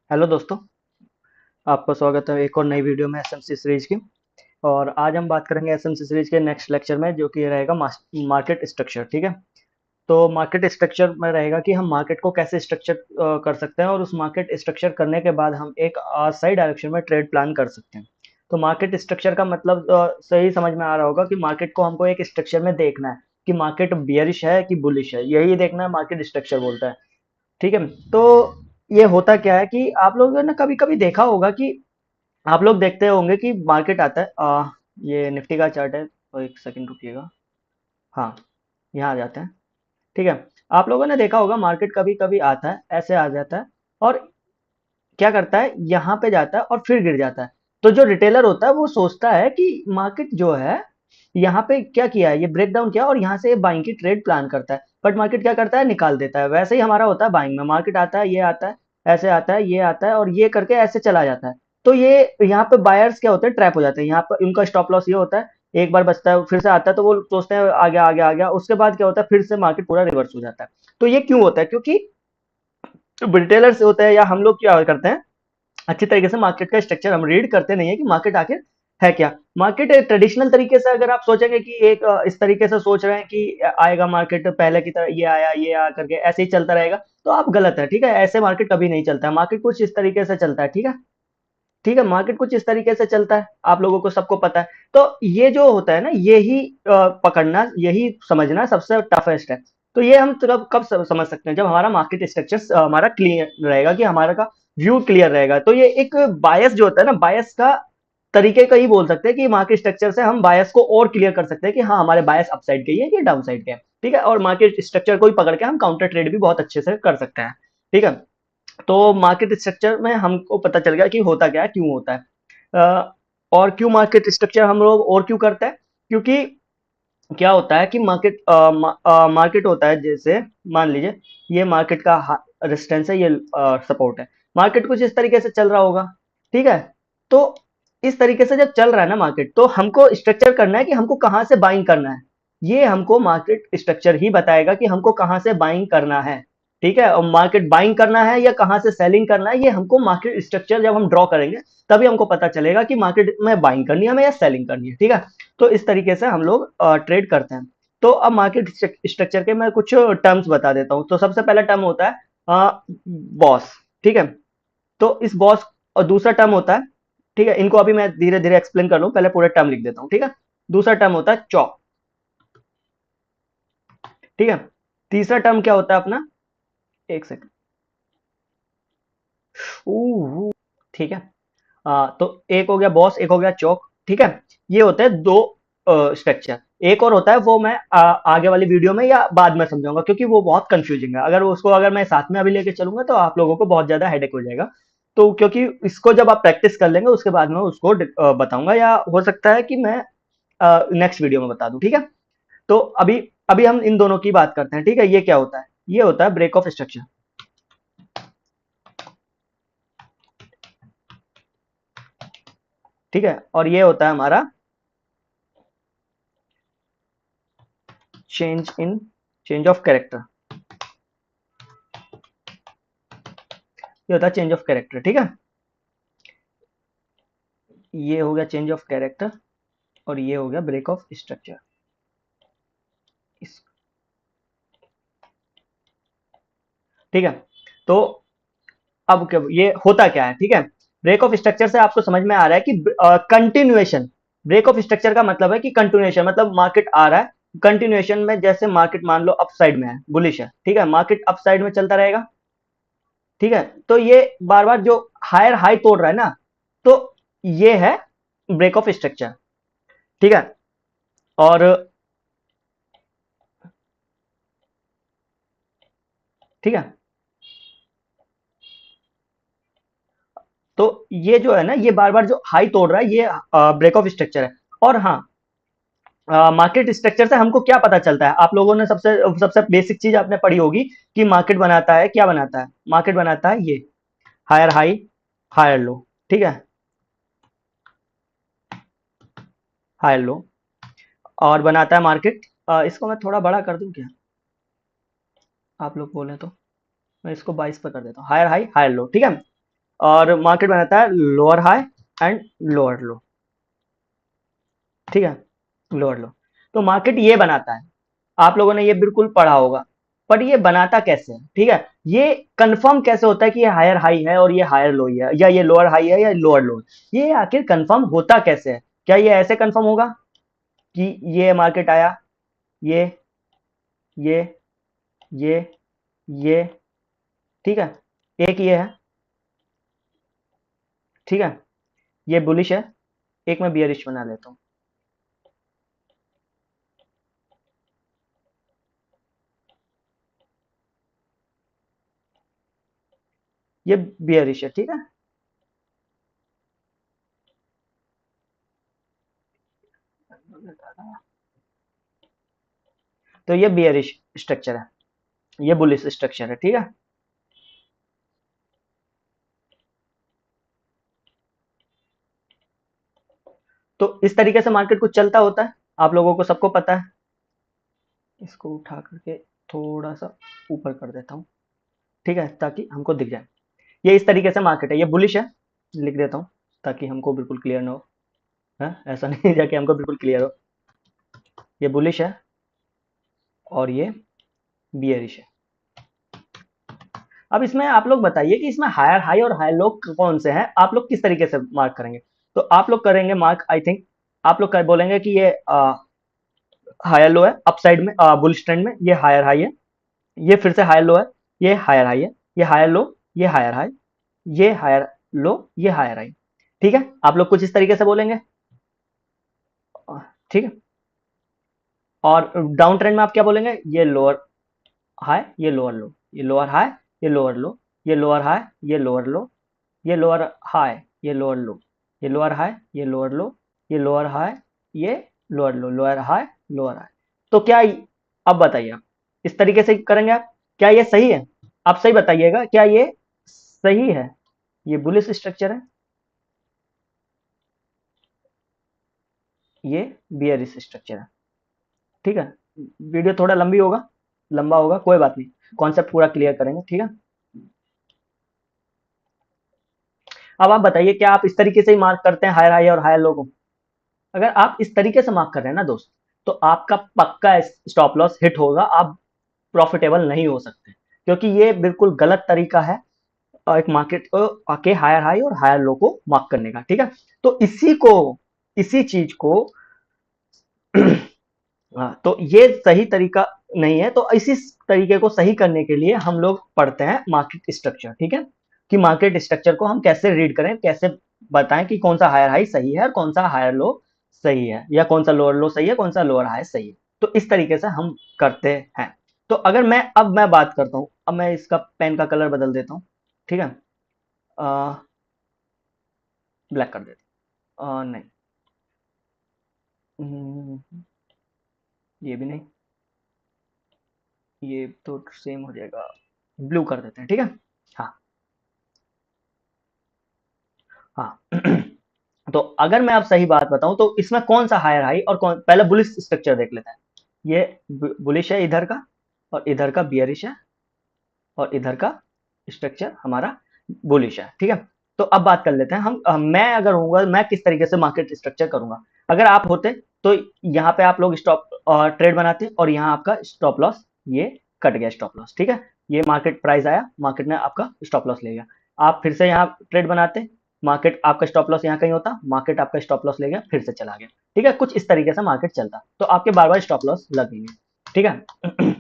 Hello दोस्तों। आपका स्वागत है एक और नई वीडियो में एसएमसी सीरीज की। और आज हम बात करेंगे एसएमसी सीरीज के नेक्स्ट लेक्चर में, जो कि रहेगा मार्केट स्ट्रक्चर। ठीक है। तो मार्केट स्ट्रक्चर में रहेगा कि हम मार्केट को कैसे स्ट्रक्चर कर सकते हैं, और उस मार्केट स्ट्रक्चर करने के बाद हम एक सही डायरेक्शन में ट्रेड प्लान कर सकते हैं। तो मार्केट स्ट्रक्चर का मतलब सही समझ में आ रहा होगा कि मार्केट को हमको एक स्ट्रक्चर में देखना है कि मार्केट बियरिश है कि बुलिश है, यही देखना है, मार्केट स्ट्रक्चर बोलता है। ठीक है। तो ये होता क्या है कि आप लोगों ने कभी कभी देखा होगा कि आप लोग देखते होंगे कि मार्केट आता है। ये निफ्टी का चार्ट है, तो एक सेकंड रुकिएगा। हाँ, यहाँ आ जाते हैं। ठीक है। आप लोगों ने देखा होगा मार्केट कभी कभी आता है, ऐसे आ जाता है, और क्या करता है, यहाँ पे जाता है और फिर गिर जाता है। तो जो रिटेलर होता है वो सोचता है कि मार्केट जो है, यहाँ पे क्या किया है, ये ब्रेक डाउन किया और यहाँ से बाइंग की ट्रेड प्लान करता है। बट मार्केट क्या करता है, निकाल देता है। वैसे ही हमारा होता है बाइंग में, मार्केट आता है, ये आता है, ऐसे आता है, ये आता है, और ये करके ऐसे चला जाता है। तो ये यहाँ पे बायर्स क्या होते हैं, ट्रैप हो जाते हैं। यहाँ पर उनका स्टॉप लॉस ये होता है, एक बार बचता है, फिर से आता है, तो वो सोचते हैं आ गया आ गया आ गया। उसके बाद क्या होता है, फिर से मार्केट पूरा रिवर्स हो जाता है। तो ये क्यों होता है? क्योंकि रिटेलर्स होते हैं या हम लोग क्या करते हैं, अच्छी तरीके से मार्केट का स्ट्रक्चर हम रीड करते नहीं है कि मार्केट आखिर है क्या। मार्केट ट्रेडिशनल तरीके से अगर आप सोचेंगे कि एक इस तरीके से सोच रहे हैं कि आएगा मार्केट पहले की तरह, ये आया ये आ करके ऐसे ही चलता रहेगा, तो आप गलत है। ठीक है, ऐसे मार्केट कभी नहीं चलता है। मार्केट कुछ इस तरीके से चलता है। ठीक है। ठीक है, मार्केट कुछ इस तरीके से चलता है, आप लोगों को सबको पता है। तो ये जो होता है ना, यही पकड़ना, यही समझना सबसे टफेस्ट है। तो ये हम कब कब समझ सकते हैं, जब हमारा मार्केट स्ट्रक्चर हमारा क्लियर रहेगा, कि हमारा का व्यू क्लियर रहेगा। तो ये एक बायस जो होता है ना, बायस का तरीके का ही बोल सकते हैं कि मार्केट स्ट्रक्चर से हम बायस को और क्लियर कर सकते हैं कि हाँ, हमारे बायस अपसाइड के ही है कि डाउन साइड के हैं। ठीक है। और मार्केट स्ट्रक्चर को ही पकड़ के हम काउंटर ट्रेड भी बहुत अच्छे से कर सकते हैं। ठीक है। तो मार्केट स्ट्रक्चर में हमको पता चल गया कि होता क्या है, क्यों होता है। और क्यों मार्केट स्ट्रक्चर हम लोग और क्यों करते हैं, क्योंकि क्या होता है कि मार्केट होता है, जैसे मान लीजिए ये मार्केट का रेजिस्टेंस है, ये सपोर्ट है। मार्केट कुछ इस तरीके से चल रहा होगा। ठीक है। तो इस तरीके से जब चल रहा है ना मार्केट, तो हमको स्ट्रक्चर करना है कि हमको कहाँ से बाइंग करना है। ये हमको मार्केट स्ट्रक्चर ही बताएगा कि हमको कहाँ से बाइंग करना है। ठीक है। और मार्केट बाइंग करना है या कहाँ से सेलिंग करना है, ये हमको मार्केट स्ट्रक्चर जब हम ड्रॉ करेंगे, तभी हमको पता चलेगा कि मार्केट में बाइंग करनी है हमें या सेलिंग करनी है। ठीक है। तो इस तरीके से हम लोग ट्रेड करते हैं। तो अब मार्केट स्ट्रक्चर के मैं कुछ टर्म्स बता देता हूँ। तो सबसे पहला टर्म होता है बॉस। ठीक है। तो इस बॉस, और दूसरा टर्म होता है, ठीक है, इनको अभी मैं धीरे धीरे एक्सप्लेन कर लूँ, पहले पूरे टर्म लिख देता हूँ। ठीक है। दूसरा टर्म होता है चॉप। ठीक है। तीसरा टर्म क्या होता है अपना, एक सेकंड। ठीक है। तो एक हो गया बॉस, एक हो गया चौक। ठीक है। ये होते हैं दो स्ट्रक्चर। एक और होता है, वो मैं आगे वाली वीडियो में या बाद में समझाऊंगा, क्योंकि वो बहुत कंफ्यूजिंग है। अगर उसको अगर मैं साथ में अभी लेके चलूंगा तो आप लोगों को बहुत ज्यादा हेडेक हो जाएगा। तो क्योंकि इसको जब आप प्रैक्टिस कर लेंगे, उसके बाद में उसको बताऊंगा, या हो सकता है कि मैं नेक्स्ट वीडियो में बता दूं। ठीक है। तो अभी अभी हम इन दोनों की बात करते हैं। ठीक है। ये क्या होता है, ये होता है ब्रेक ऑफ स्ट्रक्चर। ठीक है। और ये होता है हमारा change in change of character. ये होता है चेंज ऑफ कैरेक्टर। ठीक है। ये हो गया चेंज ऑफ कैरेक्टर, और ये हो गया ब्रेक ऑफ स्ट्रक्चर। इस ठीक है। तो अब क्या ये होता क्या है, ठीक है। ब्रेक ऑफ स्ट्रक्चर से आपको समझ में आ रहा है कि कंटिन्यूएशन। ब्रेक ऑफ स्ट्रक्चर का मतलब है कि कंटिन्यूएशन, मतलब मार्केट आ रहा है कंटिन्यूएशन में। जैसे मार्केट मान लो अप साइड में है, बुलिश है, ठीक है, मार्केट अप साइड में चलता रहेगा। ठीक है। तो ये बार बार जो हायर हाई तोड़ रहा है ना, तो ये है ब्रेक ऑफ स्ट्रक्चर। ठीक है। और ठीक है। तो ये जो है ना, ये बार बार जो हाई तोड़ रहा है, ये ब्रेक ऑफ स्ट्रक्चर है। और हाँ, मार्केट स्ट्रक्चर से हमको क्या पता चलता है, आप लोगों ने सबसे सबसे बेसिक चीज आपने पढ़ी होगी कि मार्केट बनाता है, क्या बनाता है, मार्केट बनाता है ये हायर हाई हायर लो। ठीक है। Higher low. और बनाता है मार्केट, इसको मैं थोड़ा बड़ा कर दूं क्या, आप लोग बोले तो मैं इसको 22 पे कर देता हूँ, हायर हाई हायर लो। ठीक है। और मार्केट बनाता है लोअर हाई एंड लोअर लो, ठीक है, लोअर लो। तो मार्केट ये बनाता है, आप लोगों ने ये बिल्कुल पढ़ा होगा, पर ये बनाता कैसे है, ठीक है, ये कंफर्म कैसे होता है कि ये हायर हाई है और ये हायर लो है, या ये लोअर हाई है या लोअर लो है, ये आखिर कंफर्म होता कैसे है? क्या ये ऐसे कंफर्म होगा कि ये मार्केट आया, ये ये ये ये, ठीक है, एक ये है, ठीक है, ये बुलिश है, एक मैं बियरिश बना लेता हूं, ये बियरिश है, ठीक है, तो ये बियरिश स्ट्रक्चर है, ये बुलिश स्ट्रक्चर है, ठीक है। तो इस तरीके से मार्केट कुछ चलता होता है, आप लोगों को सबको पता है। इसको उठा करके थोड़ा सा ऊपर कर देता हूँ, ठीक है, ताकि हमको दिख जाए। ये इस तरीके से मार्केट है, ये बुलिश है, लिख देता हूँ ताकि हमको बिल्कुल क्लियर ना हो, है ऐसा नहीं जाके हमको बिल्कुल क्लियर हो। ये बुलिश है और ये बियरिश है। अब इसमें आप लोग बताइए कि इसमें हायर हाई और हायर लो कौन से हैं, आप लोग किस तरीके से मार्क करेंगे? तो आप लोग करेंगे मार्क, आई थिंक आप लोग बोलेंगे कि ये हायर लो है, अपसाइड में बुलिश ट्रेंड में ये हायर हाई है, ये फिर से हायर लो है, ये हायर हाई है, ये हायर लो, ये हायर हाई, ये हायर लो, ये हायर हाई, ठीक है, आप लोग कुछ इस तरीके से बोलेंगे, ठीक है। और डाउन ट्रेंड में आप क्या बोलेंगे? ये लोअर हाई, ये लोअर लो, ये लोअर हाई, ये लोअर लो, ये लोअर हाई, ये लोअर लो, ये लोअर हाई, ये लोअर लो, ये लोअर हाई, ये लोअर लो, ये लोअर हाई, ये लोअर लो, लोअर हाई, लोअर हाई। तो क्या अब बताइए आप इस तरीके से करेंगे आप, क्या ये सही है? आप सही बताइएगा, क्या ये सही है? ये बुलिश स्ट्रक्चर है, ये बियरिश स्ट्रक्चर है, ठीक है। वीडियो थोड़ा लंबी होगा, लंबा होगा, कोई बात नहीं, कॉन्सेप्ट पूरा क्लियर करेंगे, ठीक है। अब आप बताइए, क्या आप इस तरीके से ही मार्क करते हैं हायर हाई और हायर लो को? अगर आप इस तरीके से मार्क कर रहे हैं ना दोस्त, तो आपका पक्का स्टॉप लॉस हिट होगा, आप प्रॉफिटेबल नहीं हो सकते, क्योंकि ये बिल्कुल गलत तरीका है एक मार्केट के हायर हाई और हायर लो को मार्क करने का, ठीक है। तो इसी चीज को हाँ, तो ये सही तरीका नहीं है, तो इसी तरीके को सही करने के लिए हम लोग पढ़ते हैं मार्केट स्ट्रक्चर, ठीक है, कि मार्केट स्ट्रक्चर को हम कैसे रीड करें, कैसे बताएं कि कौन सा हायर हाई सही है और कौन सा हायर लो सही है, या कौन सा लोअर लो सही है, कौन सा लोअर हाई सही है। तो इस तरीके से हम करते हैं। तो अगर मैं बात करता हूँ, अब मैं इसका पेन का कलर बदल देता हूँ, ठीक है, ब्लैक कर देता हूँ, नहीं, हम्म, ये भी नहीं, ये तो सेम हो जाएगा, ब्लू कर देते हैं, ठीक है। हाँ, हाँ। तो अगर मैं आप सही बात बताऊं, तो इसमें कौन सा हायर हाई और कौन, पहले बुलिश स्ट्रक्चर देख लेते हैं। ये बुलिश है इधर का, और इधर का बियरिश है, और इधर का स्ट्रक्चर हमारा बुलिश है, ठीक है। तो अब बात कर लेते हैं हम, मैं अगर होऊंगा, मैं किस तरीके से मार्केट स्ट्रक्चर करूंगा। अगर आप होते तो यहाँ पे आप लोग स्टॉप ट्रेड बनाते, और यहाँ आपका स्टॉप लॉस ये कट गया, स्टॉप लॉस, ठीक है, ये मार्केट प्राइस आया, मार्केट ने आपका स्टॉप लॉस ले गया, आप फिर से यहाँ ट्रेड बनाते, मार्केट आपका स्टॉप लॉस यहाँ कहीं होता, मार्केट आपका स्टॉप लॉस ले गया, फिर से चला गया, ठीक है, कुछ इस तरीके से मार्केट चलता, तो आपके बार बार स्टॉप लॉस लगेंगे, ठीक है।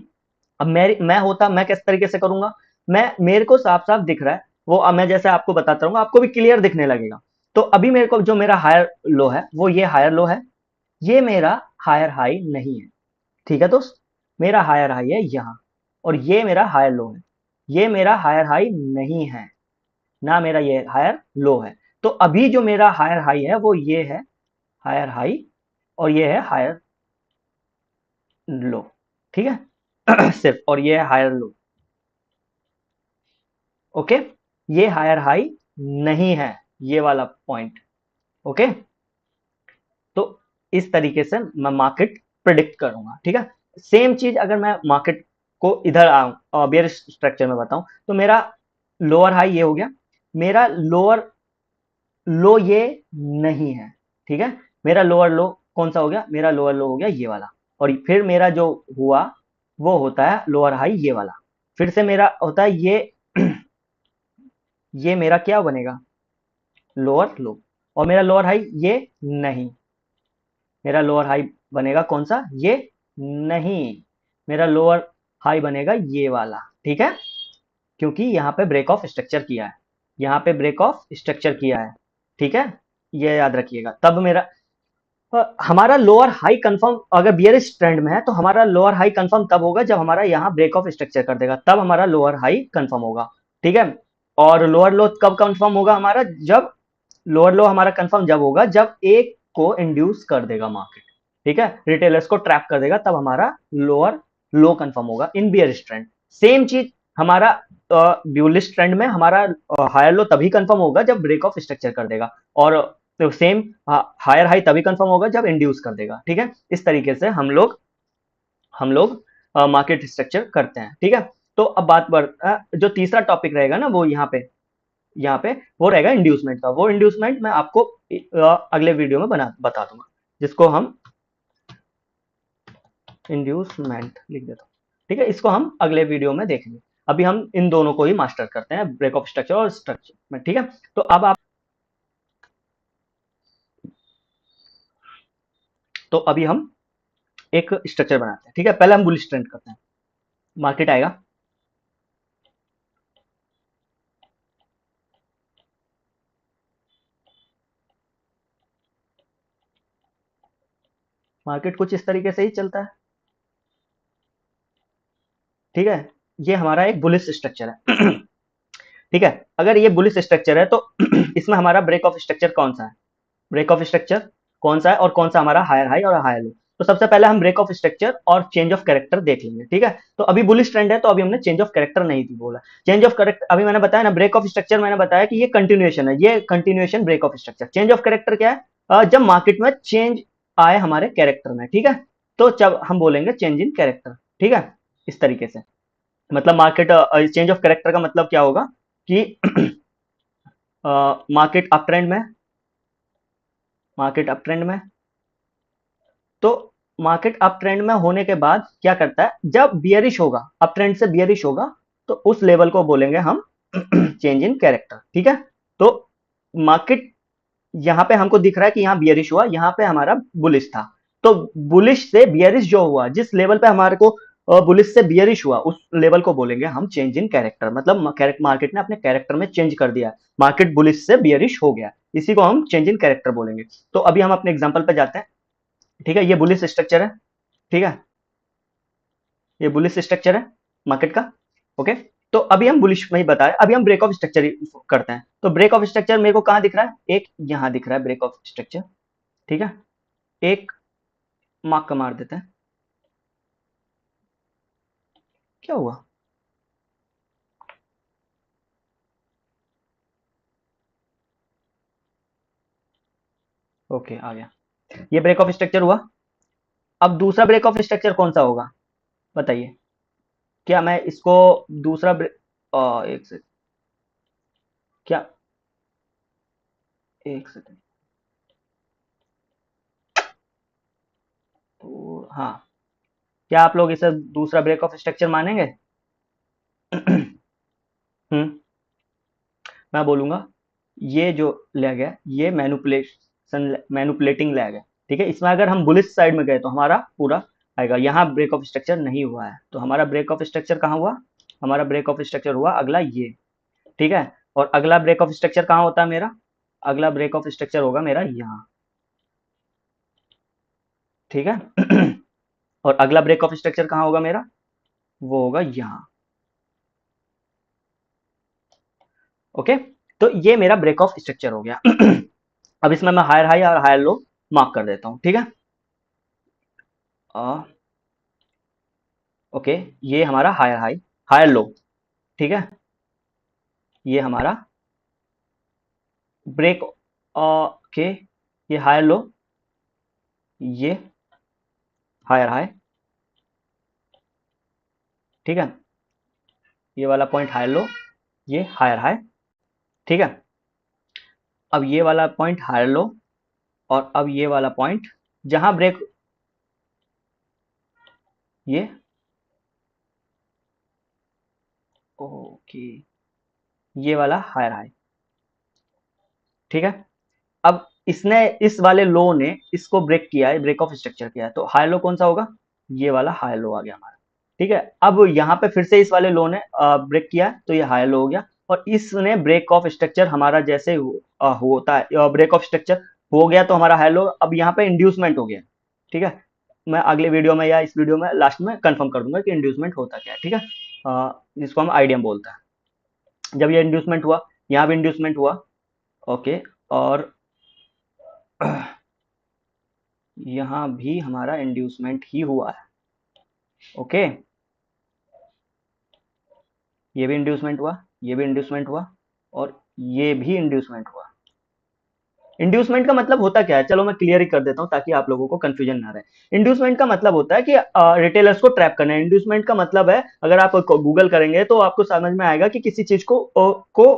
अब मैं किस तरीके से करूंगा, मैं मेरे को साफ साफ दिख रहा है वो, अब मैं जैसे आपको बताता रहूंगा, आपको भी क्लियर दिखने लगेगा। तो अभी मेरे को जो मेरा हायर लो है, वो ये हायर लो है, ये मेरा हायर हाई नहीं है, ठीक है दोस्त, मेरा हायर हाई है यहाँ, और ये मेरा हायर लो है, ये मेरा हायर हाई नहीं है, ना मेरा ये हायर लो है। तो अभी जो मेरा हायर हाई है वो ये है, हायर हाई, और ये है हायर लो, ठीक है। सिर्फ, और ये है हायर लो, ओके, ये हायर हाई नहीं है, ये वाला पॉइंट, ओके। तो इस तरीके से मैं मार्केट प्रिडिक्ट करूंगा, ठीक है। सेम चीज अगर मैं मार्केट को इधर बियर स्ट्रक्चर में बताऊं, तो मेरा लोअर हाई ये हो गया, मेरा लोअर लो ये नहीं है, ठीक है। मेरा लोअर लो कौन सा हो गया, मेरा लोअर लो हो गया ये वाला, और फिर मेरा जो हुआ वो होता है लोअर हाई ये वाला, फिर से मेरा होता है ये ये मेरा क्या बनेगा, लोअर लो, और मेरा लोअर हाई ये नहीं, मेरा लोअर हाई बनेगा कौन सा, ये नहीं, मेरा लोअर हाई बनेगा ये वाला, ठीक है, क्योंकि यहाँ पे ब्रेक ऑफ स्ट्रक्चर किया है, यहाँ पे ब्रेक ऑफ स्ट्रक्चर किया है, ठीक है, ये याद रखिएगा। तब मेरा हमारा लोअर हाई कंफर्म अगर बियरिश ट्रेंड में है तो हमारा लोअर हाई कंफर्म तब होगा जब हमारा यहाँ ब्रेक ऑफ स्ट्रक्चर कर देगा, तब हमारा लोअर हाई कंफर्म होगा, ठीक है। और लोअर लो कब कंफर्म होगा हमारा, जब लोअर लो हमारा कंफर्म जब होगा जब एक को इंड्यूस कर देगा मार्केट, ठीक है, रिटेलर्स को ट्रैप कर देगा, तब हमारा लोअर लो कंफर्म होगा इन बियरिश ट्रेंड। सेम चीज हमारा ब्यूलिश ट्रेंड में हमारा हायर लो तभी कंफर्म होगा जब ब्रेक ऑफ स्ट्रक्चर कर देगा, और तो सेम हायर हाई तभी कंफर्म होगा जब इंड्यूस कर देगा, ठीक है। इस तरीके से हम लोग मार्केट स्ट्रक्चर करते हैं, ठीक है। तो अब बात जो तीसरा टॉपिक रहेगा ना वो यहाँ पे वो रहेगा इंड्यूसमेंट का, वो इंड्यूसमेंट मैं आपको अगले वीडियो में बता दूंगा, जिसको हम इंड्यूसमेंट लिख देता हूँ, ठीक है, इसको हम अगले वीडियो में देखेंगे। अभी हम इन दोनों को ही मास्टर करते हैं, ब्रेक ऑफ स्ट्रक्चर और स्ट्रक्चर में, ठीक है। तो अब आप तो अभी हम एक स्ट्रक्चर बनाते हैं, ठीक है, पहले हम बुलिश ट्रेंड करते हैं, मार्केट आएगा, मार्केट कुछ इस तरीके से ही चलता है, ठीक है, ये हमारा एक बुलिश स्ट्रक्चर है ठीक है, अगर ये बुलिश स्ट्रक्चर है तो इसमें हमारा ब्रेक ऑफ स्ट्रक्चर कौन सा है, ब्रेक ऑफ स्ट्रक्चर कौन सा है और कौन सा हमारा हायर हाई और हायर लो। तो सबसे पहले हम ब्रेक ऑफ स्ट्रक्चर और चेंज ऑफ कैरेक्टर देख लेंगे, ठीक है। तो अभी बुलिश ट्रेंड है तो अभी हमने चेंज ऑफ कैरेक्टर नहीं थी बोला, चेंज ऑफ कैरेक्टर अभी मैंने बताया ना, ब्रेक ऑफ स्ट्रक्चर मैंने बताया कि ये कंटिन्यूएशन है, ये continuation break of structure. Change of character क्या है, जब मार्केट में चेंज आए हमारे कैरेक्टर में, ठीक है, तो जब हम बोलेंगे चेंज इन कैरेक्टर, ठीक है, इस तरीके से, मतलब मार्केट चेंज ऑफ कैरेक्टर का मतलब क्या होगा कि मार्केट अप ट्रेंड में, मार्केट अप ट्रेंड में, तो मार्केट अप ट्रेंड में होने के बाद क्या करता है, जब बियरिश होगा, अप ट्रेंड से बियरिश होगा, तो उस लेवल को बोलेंगे हम चेंज इन कैरेक्टर, ठीक है। तो मार्केट यहाँ पे हमको दिख रहा है कि यहाँ बियरिश हुआ, यहाँ पे हमारा बुलिश था, तो बुलिश से बियरिश जो हुआ, जिस लेवल पे हमारे को बुलिश से बियरिश हुआ, उस लेवल को बोलेंगे हम चेंज इन कैरेक्टर, मतलब मार्केट ने अपने कैरेक्टर में चेंज कर दिया, मार्केट बुलिश से बियरिश हो गया, इसी को हम चेंज इन कैरेक्टर बोलेंगे। तो अभी हम अपने एग्जाम्पल पे जाते हैं, ठीक है, ये बुलिश स्ट्रक्चर है, ठीक है, ये बुलिश स्ट्रक्चर है मार्केट का, ओके। तो अभी हम बुलिश में ही बताया, अभी हम ब्रेक ऑफ स्ट्रक्चर करते हैं, तो ब्रेक ऑफ स्ट्रक्चर मेरे को कहाँ दिख रहा है, एक यहाँ दिख रहा है ब्रेक ऑफ स्ट्रक्चर, ठीक है, एक मार्क का मार देते हैं, क्या हुआ, ओके आ गया, ये ब्रेक ऑफ स्ट्रक्चर हुआ। अब दूसरा ब्रेक ऑफ स्ट्रक्चर कौन सा होगा, बताइए, क्या मैं इसको दूसरा एक सेकंड, क्या, एक सेकंड, तो हाँ, क्या आप लोग इसे दूसरा ब्रेक ऑफ स्ट्रक्चर मानेंगे मैं बोलूंगा ये जो लैग है ये मैनुपुलेटिंग लैग है, ठीक है, इसमें अगर हम बुलिश साइड में गए तो हमारा पूरा आएगा, यहाँ ब्रेक ऑफ स्ट्रक्चर नहीं हुआ है, तो हमारा ब्रेक ऑफ स्ट्रक्चर कहाँ हुआ, हमारा ब्रेक ऑफ स्ट्रक्चर हुआ अगला ये, ठीक है, और अगला ब्रेक ऑफ स्ट्रक्चर कहाँ होता है मेरा, अगला ब्रेक ऑफ स्ट्रक्चर होगा मेरा यहाँ, ठीक है और अगला ब्रेक ऑफ स्ट्रक्चर कहाँ होगा मेरा, वो होगा यहाँ, ओके। तो ये मेरा ब्रेक ऑफ स्ट्रक्चर हो गया अब इसमें मैं हायर हाई और हायर लो मार्क कर देता हूँ, ठीक है, ओके, ये हमारा हायर हाई, हायर लो, ठीक है, ये हमारा ब्रेक, ओके, ये हायर लो, ये हायर हाई, ठीक है, ये वाला पॉइंट हायर लो, ये हायर हाई, ठीक है। अब ये वाला पॉइंट हायर लो, और अब ये वाला पॉइंट जहां ब्रेक, ये ओके, ये वाला हायर हाई। ठीक है। अब इसने, इस वाले लो ने इसको ब्रेक किया है, ब्रेक ऑफ स्ट्रक्चर किया है, तो हाई लो कौन सा होगा, ये वाला हाई लो आ गया हमारा। ठीक है। अब यहाँ पे फिर से इस वाले लो ने ब्रेक किया है, तो ये हाई लो हो गया, और इसने ब्रेक ऑफ स्ट्रक्चर हमारा जैसे होता है, ब्रेक ऑफ स्ट्रक्चर हो गया तो हमारा हाई लो। अब यहाँ पे इंड्यूसमेंट हो गया। ठीक है। मैं अगले वीडियो में या इस वीडियो में लास्ट में कंफर्म कर दूंगा कि इंड्यूसमेंट होता क्या है। ठीक है। जिसको हम आईडीएम बोलते हैं। जब ये इंड्यूसमेंट हुआ, यहाँ भी इंड्यूसमेंट हुआ। ओके। और यहाँ भी हमारा इंड्यूसमेंट ही हुआ है। ओके। ये भी इंड्यूसमेंट हुआ, ये भी इंड्यूसमेंट हुआ, और ये भी इंड्यूसमेंट हुआ। इंड्यूसमेंट का मतलब होता क्या है, चलो मैं क्लियर ही कर देता हूँ ताकि आप लोगों को कंफ्यूजन ना रहे। इंड्यूसमेंट का मतलब होता है कि रिटेलर्स को ट्रैप करना है। इंड्यूसमेंट का मतलब है, अगर आप गूगल करेंगे तो आपको समझ में आएगा कि किसी चीज को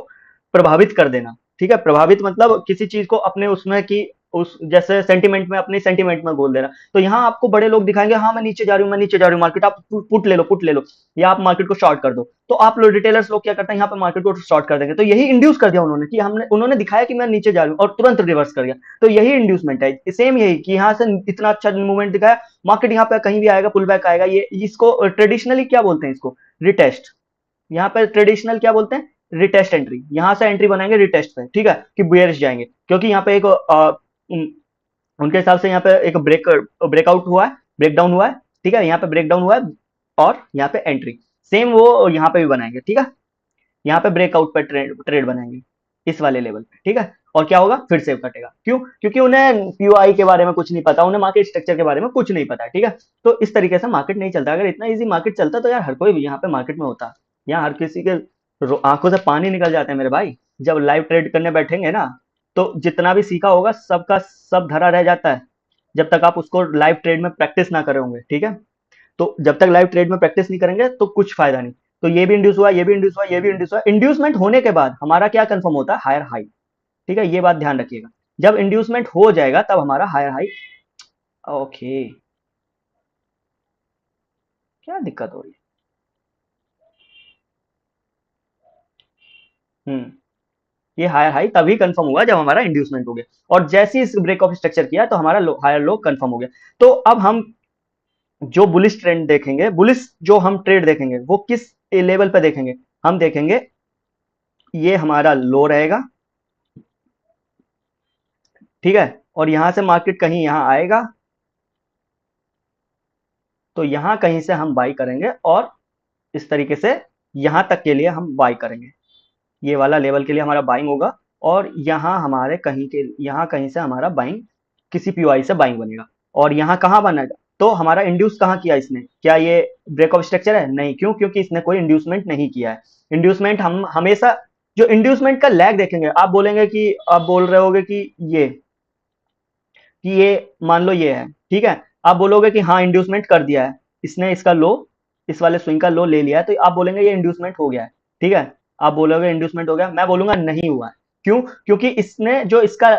प्रभावित कर देना। ठीक है। प्रभावित मतलब किसी चीज को अपने उसमें की, उस जैसे सेंटिमेंट में, अपने सेंटिमेंट में बोल देना। तो यहाँ आपको बड़े लोग दिखाएंगे, हाँ मैं नीचे जा रही हूँ, मैं नीचे जा रही हूँ, मार्केट आप पुट ले लो, पुट ले लो, या आप मार्केट को शॉर्ट कर दो। तो आप लोग रिटेलर्स लोग क्या करते हैं, यहाँ पे मार्केट को शॉर्ट कर देंगे। तो यही इंड्यूस कर दिया उन्होंने, कि हमने, उन्होंने दिखाया कि मैं नीचे जा रही हूँ और तुरंत रिवर्स कर गया। तो यही इंड्यूसमेंट है। सेम यही कि यहाँ से इतना अच्छा मूवमेंट दिखाया, मार्केट यहाँ पे कहीं भी आएगा, पुल बैक आएगा। ये इसको ट्रेडिशनली क्या बोलते हैं, इसको रिटेस्ट। यहाँ पे ट्रेडिशनल क्या बोलते हैं, रिटेस्ट एंट्री। यहाँ से एंट्री बनाएंगे रिटेस्ट पे। ठीक है, कि बेयरिश जाएंगे, क्योंकि यहाँ पे एक उनके हिसाब से यहाँ पे एक ब्रेकआउट हुआ है, ब्रेकडाउन हुआ है। ठीक है, यहाँ पे ब्रेकडाउन हुआ है, और यहाँ पे एंट्री। सेम वो यहाँ पे भी बनाएंगे। ठीक है। यहाँ पे ब्रेकआउट पे ट्रेड बनाएंगे, इस वाले लेवल पे। ठीक है। और क्या होगा, फिर से कटेगा। क्यों? क्योंकि उन्हें पीओआई के बारे में कुछ नहीं पता, उन्हें मार्केट स्ट्रक्चर के बारे में कुछ नहीं पता है। ठीक है। तो इस तरीके से मार्केट नहीं चलता। अगर इतना इजी मार्केट चलता तो यार हर कोई भी यहाँ पे मार्केट में होता। यहाँ हर किसी के आंखों से पानी निकल जाते हैं मेरे भाई। जब लाइव ट्रेड करने बैठेंगे ना, तो जितना भी सीखा होगा सबका सब धरा रह जाता है, जब तक आप उसको लाइव ट्रेड में प्रैक्टिस ना करे होंगे। ठीक है। तो जब तक लाइव ट्रेड में प्रैक्टिस नहीं करेंगे तो कुछ फायदा नहीं। तो ये भी इंड्यूस हुआ, ये भी इंड्यूस हुआ, ये भी इंड्यूस हुआ। इंड्यूसमेंट होने के बाद हमारा क्या कंफर्म होता है, हायर हाई। ठीक है, ये बात ध्यान रखिएगा। जब इंड्यूसमेंट हो जाएगा तब हमारा हायर हाई। ओके, क्या दिक्कत हो रही है? ये हायर हाई तभी कंफर्म हुआ जब हमारा इंड्यूसमेंट हो गया, और जैसे ही इस ब्रेक ऑफ स्ट्रक्चर किया तो हमारा हायर लो कंफर्म हो गया। तो अब हम जो बुलिश ट्रेंड देखेंगे, बुलिश जो हम ट्रेड देखेंगे, वो किस लेवल पे देखेंगे, हम देखेंगे ये हमारा लो रहेगा। ठीक है। और यहां से मार्केट कहीं यहां आएगा, तो यहां कहीं से हम बाई करेंगे, और इस तरीके से यहां तक के लिए हम बाई करेंगे। ये वाला लेवल के लिए हमारा बाइंग होगा, और यहाँ हमारे कहीं के, यहाँ कहीं से हमारा बाइंग, किसी पीओआई से बाइंग बनेगा। और यहाँ कहाँ बनेगा, तो हमारा इंड्यूस कहाँ किया इसने, क्या ये ब्रेक ऑफ स्ट्रक्चर है? नहीं। क्यों? क्योंकि इसने कोई इंड्यूसमेंट नहीं किया है। इंड्यूसमेंट हम हमेशा, जो इंड्यूसमेंट का लैग देखेंगे, आप बोलेंगे कि, आप बोल रहे होगे कि ये मान लो ये है। ठीक है। आप बोलोगे कि हाँ इंड्यूसमेंट कर दिया है इसने, इसका लो, इस वाले स्विंग का लो ले लिया है, तो आप बोलेंगे ये इंड्यूसमेंट हो गया है। ठीक है। आप बोलोगे इंड्यूसमेंट हो गया, मैं बोलूंगा नहीं हुआ है। क्यों? क्योंकि इसने जो इसका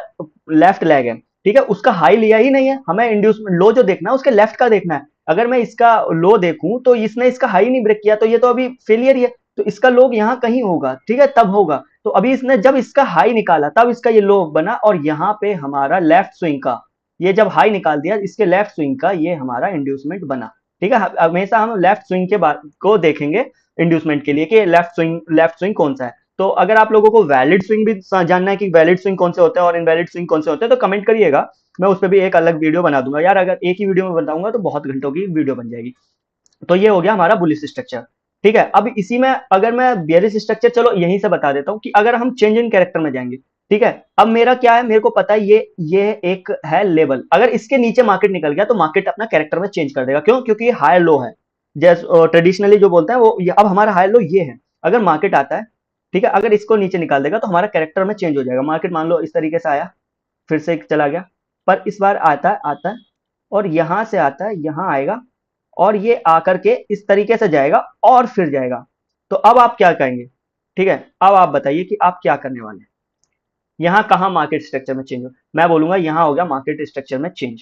लेफ्ट लेग है, ठीक है, उसका हाई लिया ही नहीं है। हमें इंड्यूसमेंट लो जो देखना है उसके लेफ्ट का देखना है। अगर मैं इसका लो देखूं तो इसने इसका हाई नहीं ब्रेक किया, तो ये तो अभी फेलियर ही है। तो इसका लो यहाँ कहीं होगा। ठीक है, तब होगा। तो अभी इसने जब इसका हाई निकाला तब इसका ये लो बना, और यहाँ पे हमारा लेफ्ट स्विंग का, ये जब हाई निकाल दिया इसके लेफ्ट स्विंग का, ये हमारा इंड्यूसमेंट बना। ठीक है। हमेशा हम लेफ्ट स्विंग के बाद को देखेंगे इंड्यूसमेंट के लिए, कि लेफ्ट स्विंग कौन सा है। तो अगर आप लोगों को वैलिड स्विंग भी जानना है कि वैलिड स्विंग कौन से होते हैं और इनवैलिड स्विंग कौन से होते हैं, तो कमेंट करिएगा। मैं उस पर भी एक अलग वीडियो बना दूंगा यार। अगर एक ही वीडियो में बताऊंगा तो बहुत घंटों की वीडियो बन जाएगी। तो ये हो गया हमारा बुलिश स्ट्रक्चर। ठीक है। अब इसी में अगर मैं बेयरिश स्ट्रक्चर, चलो यहीं से बता देता हूं कि अगर हम चेंज इन कैरेक्टर में जाएंगे। ठीक है। अब मेरा क्या है, मेरे को पता है ये एक है लेवल। अगर इसके नीचे मार्केट निकल गया तो मार्केट अपना कैरेक्टर में चेंज कर देगा। क्यों? क्योंकि ये हायर लो है। जैसे ट्रेडिशनली जो बोलते हैं वो अब हमारा हायर लो ये है। अगर मार्केट आता है, ठीक है, अगर इसको नीचे निकाल देगा तो हमारा कैरेक्टर में चेंज हो जाएगा। मार्केट मान लो इस तरीके से आया, फिर से चला गया, पर इस बार आता है और यहां से आता है, यहां आएगा, और ये आकर के इस तरीके से जाएगा और फिर जाएगा। तो अब आप क्या कहेंगे, ठीक है, अब आप बताइए कि आप क्या करने वाले हैं। यहाँ कहाँ मार्केट स्ट्रक्चर में चेंज हो, मैं बोलूंगा यहाँ हो गया मार्केट स्ट्रक्चर में चेंज।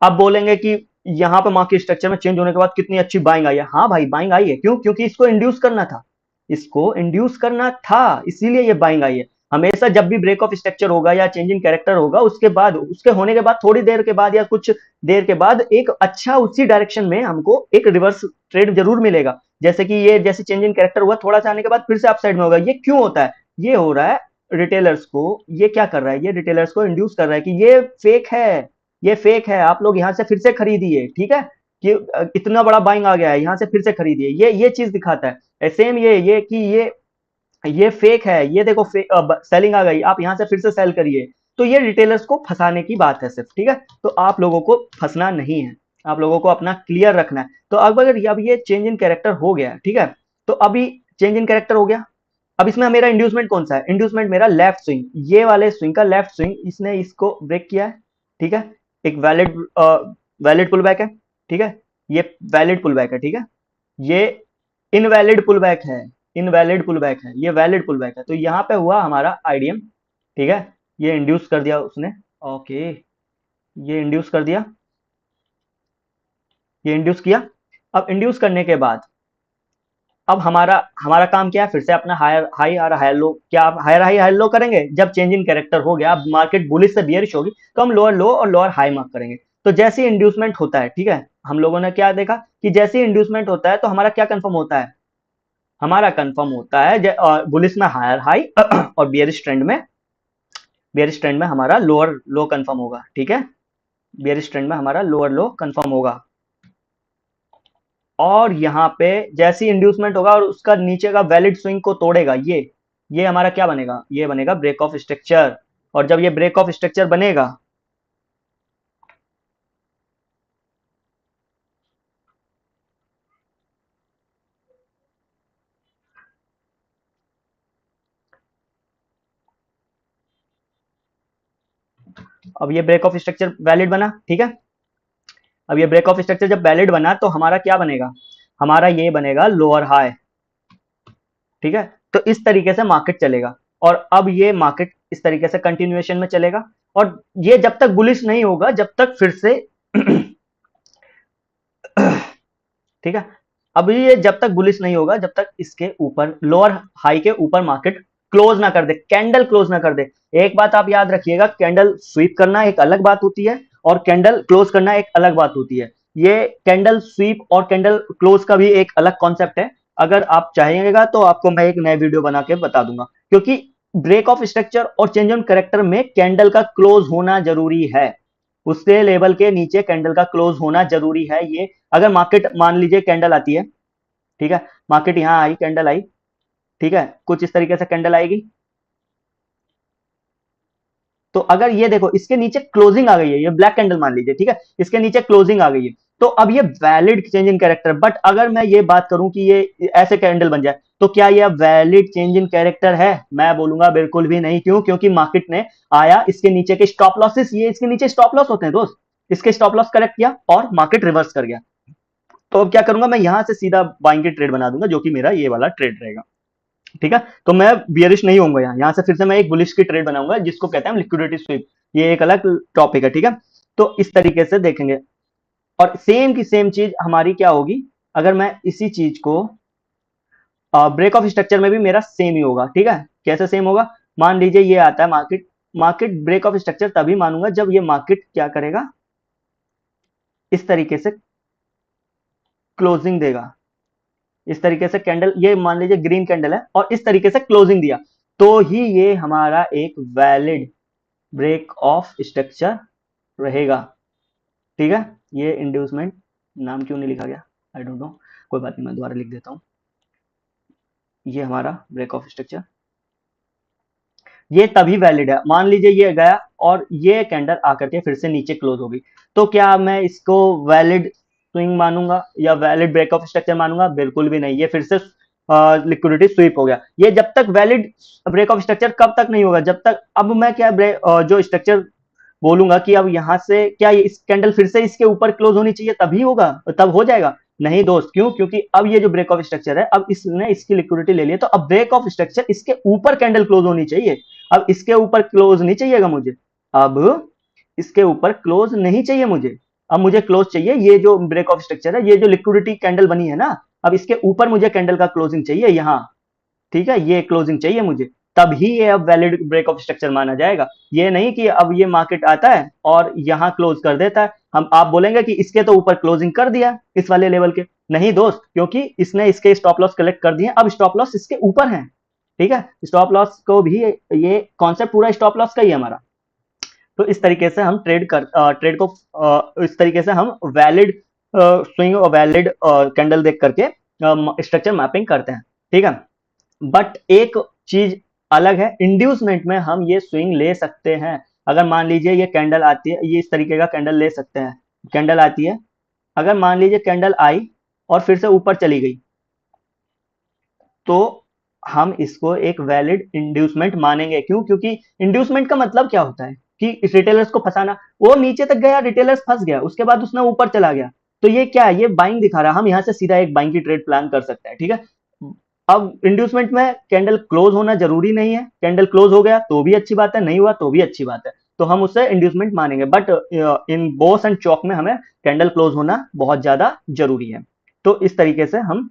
अब बोलेंगे कि यहाँ पे मार्केट स्ट्रक्चर में चेंज होने के बाद कितनी अच्छी बाइंग आई है। हाँ भाई बाइंग आई है, क्यों? क्योंकि इसको इंड्यूस करना था, इसको इंड्यूस करना था, इसीलिए ये बाइंग आई है। हमेशा जब भी ब्रेक ऑफ स्ट्रक्चर होगा या चेंज इन कैरेक्टर होगा, उसके बाद, उसके होने के बाद थोड़ी देर के बाद या कुछ देर के बाद एक अच्छा उसी डायरेक्शन में हमको एक रिवर्स ट्रेड जरूर मिलेगा। जैसे कि ये जैसे चेंज इन कैरेक्टर हुआ, थोड़ा सा आने के बाद फिर से अपसाइड में होगा। ये क्यों होता है? ये हो रहा है रिटेलर्स को, ये क्या कर रहा है, ये रिटेलर्स को इंड्यूस कर रहा है कि ये फेक है, ये फेक है, आप लोग यहाँ से फिर से खरीदिए। ठीक है कि इतना बड़ा बाइंग आ गया है, यहाँ से फिर से खरीदिए। ये चीज दिखाता है। सेम ये कि ये फेक है, ये देखो सेलिंग आ गई, आप यहाँ से फिर से सेल करिए। तो ये रिटेलर्स को फंसाने की बात है सिर्फ। ठीक है, तो आप लोगों को फंसना नहीं है, आप लोगों को अपना क्लियर रखना है। तो अब ये चेंज इन कैरेक्टर हो गया, ठीक है, तो अभी चेंज इन कैरेक्टर हो गया। अब इसमें मेरा इंड्यूसमेंट कौन सा है? इंड्यूसमेंट मेरा लेफ्ट स्विंग, ये वाले स्विंग का लेफ्ट स्विंग, इसने इसको ब्रेक किया है। ठीक है, एक वैलिड पुल बैक है। ठीक है, ये वैलिड पुल बैक है। ठीक है, ये इनवैलिड पुल बैक है, इनवैलिड पुल बैक है, ये वैलिड पुल बैक है। तो यहाँ पे हुआ हमारा आईडीएम। ठीक है, ये इंड्यूस कर दिया उसने। ओके, ये इंड्यूस कर दिया, ये इंड्यूस किया। अब इंड्यूस करने के बाद अब हमारा हमारा काम क्या है? फिर से अपना हायर हाई और हायर लो, क्या आप हायर हाई हायर लो करेंगे? जब चेंज इन कैरेक्टर हो गया, अब मार्केट बुलिश से बियरिश होगी, तो हम लोअर लो और लोअर हाई मार्क करेंगे। तो जैसे इंड्यूसमेंट होता है, ठीक है, हम लोगों ने क्या देखा कि जैसे इंड्यूसमेंट होता है तो हमारा क्या कंफर्म होता है? हमारा कंफर्म होता है बुलिश में हायर हाई और बियरिश ट्रेंड में हमारा लोअर लो कंफर्म होगा। ठीक है, बियरिश ट्रेंड में हमारा लोअर लो कंफर्म होगा। और यहाँ पे जैसी इंड्यूसमेंट होगा और उसका नीचे का वैलिड स्विंग को तोड़ेगा, ये हमारा क्या बनेगा? ये बनेगा ब्रेक ऑफ स्ट्रक्चर। और जब ये ब्रेक ऑफ स्ट्रक्चर बनेगा, अब ये ब्रेक ऑफ स्ट्रक्चर वैलिड बना। ठीक है, अब ये ब्रेक ऑफ स्ट्रक्चर जब वैलिड बना तो हमारा क्या बनेगा? हमारा ये बनेगा लोअर हाई। ठीक है, तो इस तरीके से मार्केट चलेगा। और अब ये मार्केट इस तरीके से कंटिन्यूएशन में चलेगा। और ये जब तक बुलिश नहीं होगा, जब तक फिर से ठीक है, अब ये जब तक बुलिश नहीं होगा, जब तक इसके ऊपर लोअर हाई के ऊपर मार्केट क्लोज ना कर दे, कैंडल क्लोज ना कर दे। एक बात आप याद रखिएगा, कैंडल स्वीप करना एक अलग बात होती है और कैंडल क्लोज करना एक अलग बात होती है। ये कैंडल स्वीप और कैंडल क्लोज का भी एक अलग कॉन्सेप्ट है। अगर आप चाहेंगे तो आपको मैं एक नया वीडियो बना के बता दूंगा, क्योंकि ब्रेक ऑफ स्ट्रक्चर और चेंज ऑन कैरेक्टर में कैंडल का क्लोज होना जरूरी है, उसके लेवल के नीचे कैंडल का क्लोज होना जरूरी है। ये अगर मार्केट मान लीजिए कैंडल आती है, ठीक है, मार्केट यहां आई, कैंडल आई, ठीक है, कुछ इस तरीके से कैंडल आएगी। तो अगर ये देखो इसके नीचे क्लोजिंग आ गई है, ये ब्लैक कैंडल मान लीजिए, ठीक है, इसके नीचे क्लोजिंग आ गई है, तो अब ये valid change in character. But अगर मैं ये बात करूं कि ये ऐसे कैंडल बन जाए, तो क्या ये वैलिड चेंज इन कैरेक्टर है? मैं बोलूंगा बिल्कुल भी नहीं। क्यों? क्योंकि मार्केट ने आया, इसके नीचे के स्टॉप लॉसेस, ये इसके नीचे स्टॉप लॉस होते हैं दोस्त, इसके स्टॉप लॉस करेक्ट किया और मार्केट रिवर्स कर गया। तो अब क्या करूंगा? मैं यहां से सीधा बाइंग की ट्रेड बना दूंगा, जो कि मेरा ये वाला ट्रेड रहेगा। ठीक है, तो मैं बियरिश नहीं होऊंगा, यहाँ से फिर से मैं एक बुलिश की ट्रेड बनाऊंगा, जिसको कहते हैं लिक्विडिटी स्वीप। ये एक अलग टॉपिक है। ठीक है, तो इस तरीके से देखेंगे। और सेम की सेम चीज हमारी क्या होगी अगर मैं इसी चीज को ब्रेक ऑफ स्ट्रक्चर में भी मेरा सेम ही होगा। ठीक है, कैसे सेम होगा? मान लीजिए ये आता है market, market break of structure तभी मानूंगा जब ये मार्केट क्या करेगा, इस तरीके से क्लोजिंग देगा, इस तरीके से कैंडल, ये मान लीजिए ग्रीन कैंडल है और इस तरीके से क्लोजिंग दिया, तो ही ये हमारा एक वैलिड ब्रेक ऑफ स्ट्रक्चर रहेगा। ठीक है, ये इंड्यूसमेंट, नाम क्यों नहीं लिखा गया, आई डोंट नो, कोई बात नहीं, मैं दोबारा लिख देता हूं। ये हमारा ब्रेक ऑफ स्ट्रक्चर, ये तभी वैलिड है। मान लीजिए ये गया और ये कैंडल आकर के फिर से नीचे क्लोज होगी, तो क्या मैं इसको वैलिड स्विंग मानूंगा या वैलिड ब्रेक ऑफ स्ट्रक्चर मानूंगा? बिल्कुल भी नहीं। ये फिर से लिक्विडिटी स्वीप हो गया। ये जब तक वैलिड ब्रेक ऑफ स्ट्रक्चर कब तक नहीं होगा? जब तक, अब मैं क्या जो स्ट्रक्चर बोलूंगा कि अब यहां से क्या इस कैंडल फिर से इसके ऊपर क्लोज होनी चाहिए, तभी होगा, तब हो जाएगा। नहीं दोस्त, क्यों? क्योंकि अब ये जो ब्रेक ऑफ स्ट्रक्चर है, अब इसने इसकी लिक्विडिटी ले ली है, तो अब ब्रेक ऑफ स्ट्रक्चर इसके ऊपर कैंडल क्लोज होनी चाहिए। अब इसके ऊपर क्लोज नहीं चाहिएगा मुझे, अब इसके ऊपर क्लोज नहीं चाहिए मुझे। अब मुझे क्लोज चाहिए ये जो ब्रेक ऑफ स्ट्रक्चर है, ये जो लिक्विडिटी कैंडल बनी है ना, अब इसके ऊपर मुझे कैंडल का क्लोजिंग चाहिए यहाँ, ठीक है, ये क्लोजिंग चाहिए मुझे, तभी ये अब वैलिड ब्रेक ऑफ स्ट्रक्चर माना जाएगा। ये नहीं कि अब ये मार्केट आता है और यहाँ क्लोज कर देता है, हम आप बोलेंगे कि इसके तो ऊपर क्लोजिंग कर दिया इस वाले लेवल के। नहीं दोस्त, क्योंकि इसने इसके स्टॉप लॉस कलेक्ट कर दिए, अब स्टॉप लॉस इसके ऊपर है, ठीक है। स्टॉप लॉस को भी ये कॉन्सेप्ट पूरा स्टॉप लॉस का ही है हमारा। तो इस तरीके से हम ट्रेड को इस तरीके से हम वैलिड स्विंग और वैलिड कैंडल देख करके स्ट्रक्चर मैपिंग करते हैं, ठीक है। बट एक चीज अलग है, इंड्यूसमेंट में हम ये स्विंग ले सकते हैं। अगर मान लीजिए ये कैंडल आती है, ये इस तरीके का कैंडल ले सकते हैं, कैंडल आती है, अगर मान लीजिए कैंडल आई और फिर से ऊपर चली गई, तो हम इसको एक वैलिड इंड्यूसमेंट मानेंगे। क्यों? क्योंकि इंड्यूसमेंट का मतलब क्या होता है कि रिटेलर्स को फंसाना। वो नीचे तक गया, रिटेलर्स फंस गया, उसके बाद उसने ऊपर चला गया, तो ये क्या है? ये बाइंग दिखा रहा है, हम यहाँ से सीधा एक बाइंग की ट्रेड प्लान कर सकते हैं, ठीक है। अब इंड्यूसमेंट में कैंडल क्लोज होना जरूरी नहीं है, कैंडल क्लोज हो गया तो भी अच्छी बात है, नहीं हुआ तो भी अच्छी बात है, तो हम उससे इंड्यूसमेंट मानेंगे। बट इन बोस एंड चौक में हमें कैंडल क्लोज होना बहुत ज्यादा जरूरी है। तो इस तरीके से हम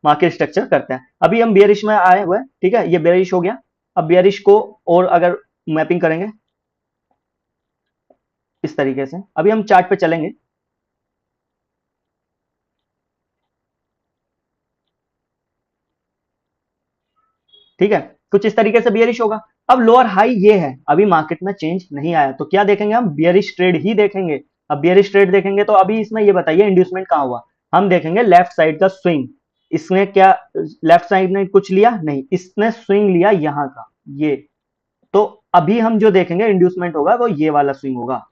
मार्केट स्ट्रक्चर करते हैं। अभी हम बेयरिश में आए हुए हैं, ठीक है, ये बेयरिश हो गया। अब बेयरिश को और अगर मैपिंग करेंगे इस तरीके से, अभी हम चार्ट पे चलेंगे, ठीक है, कुछ इस तरीके से बियरिश होगा। अब लोअर हाई ये है, अभी मार्केट में चेंज नहीं आया, तो क्या देखेंगे हम? बियरिश ट्रेड ही देखेंगे। अब बियरिश ट्रेड देखेंगे तो अभी इसमें ये बताइए इंड्यूसमेंट कहां हुआ? हम देखेंगे लेफ्ट साइड का स्विंग। इसने क्या लेफ्ट साइड ने कुछ लिया? नहीं, इसने स्विंग लिया यहां का, ये। तो अभी हम जो देखेंगे इंड्यूसमेंट होगा वो ये वाला स्विंग होगा,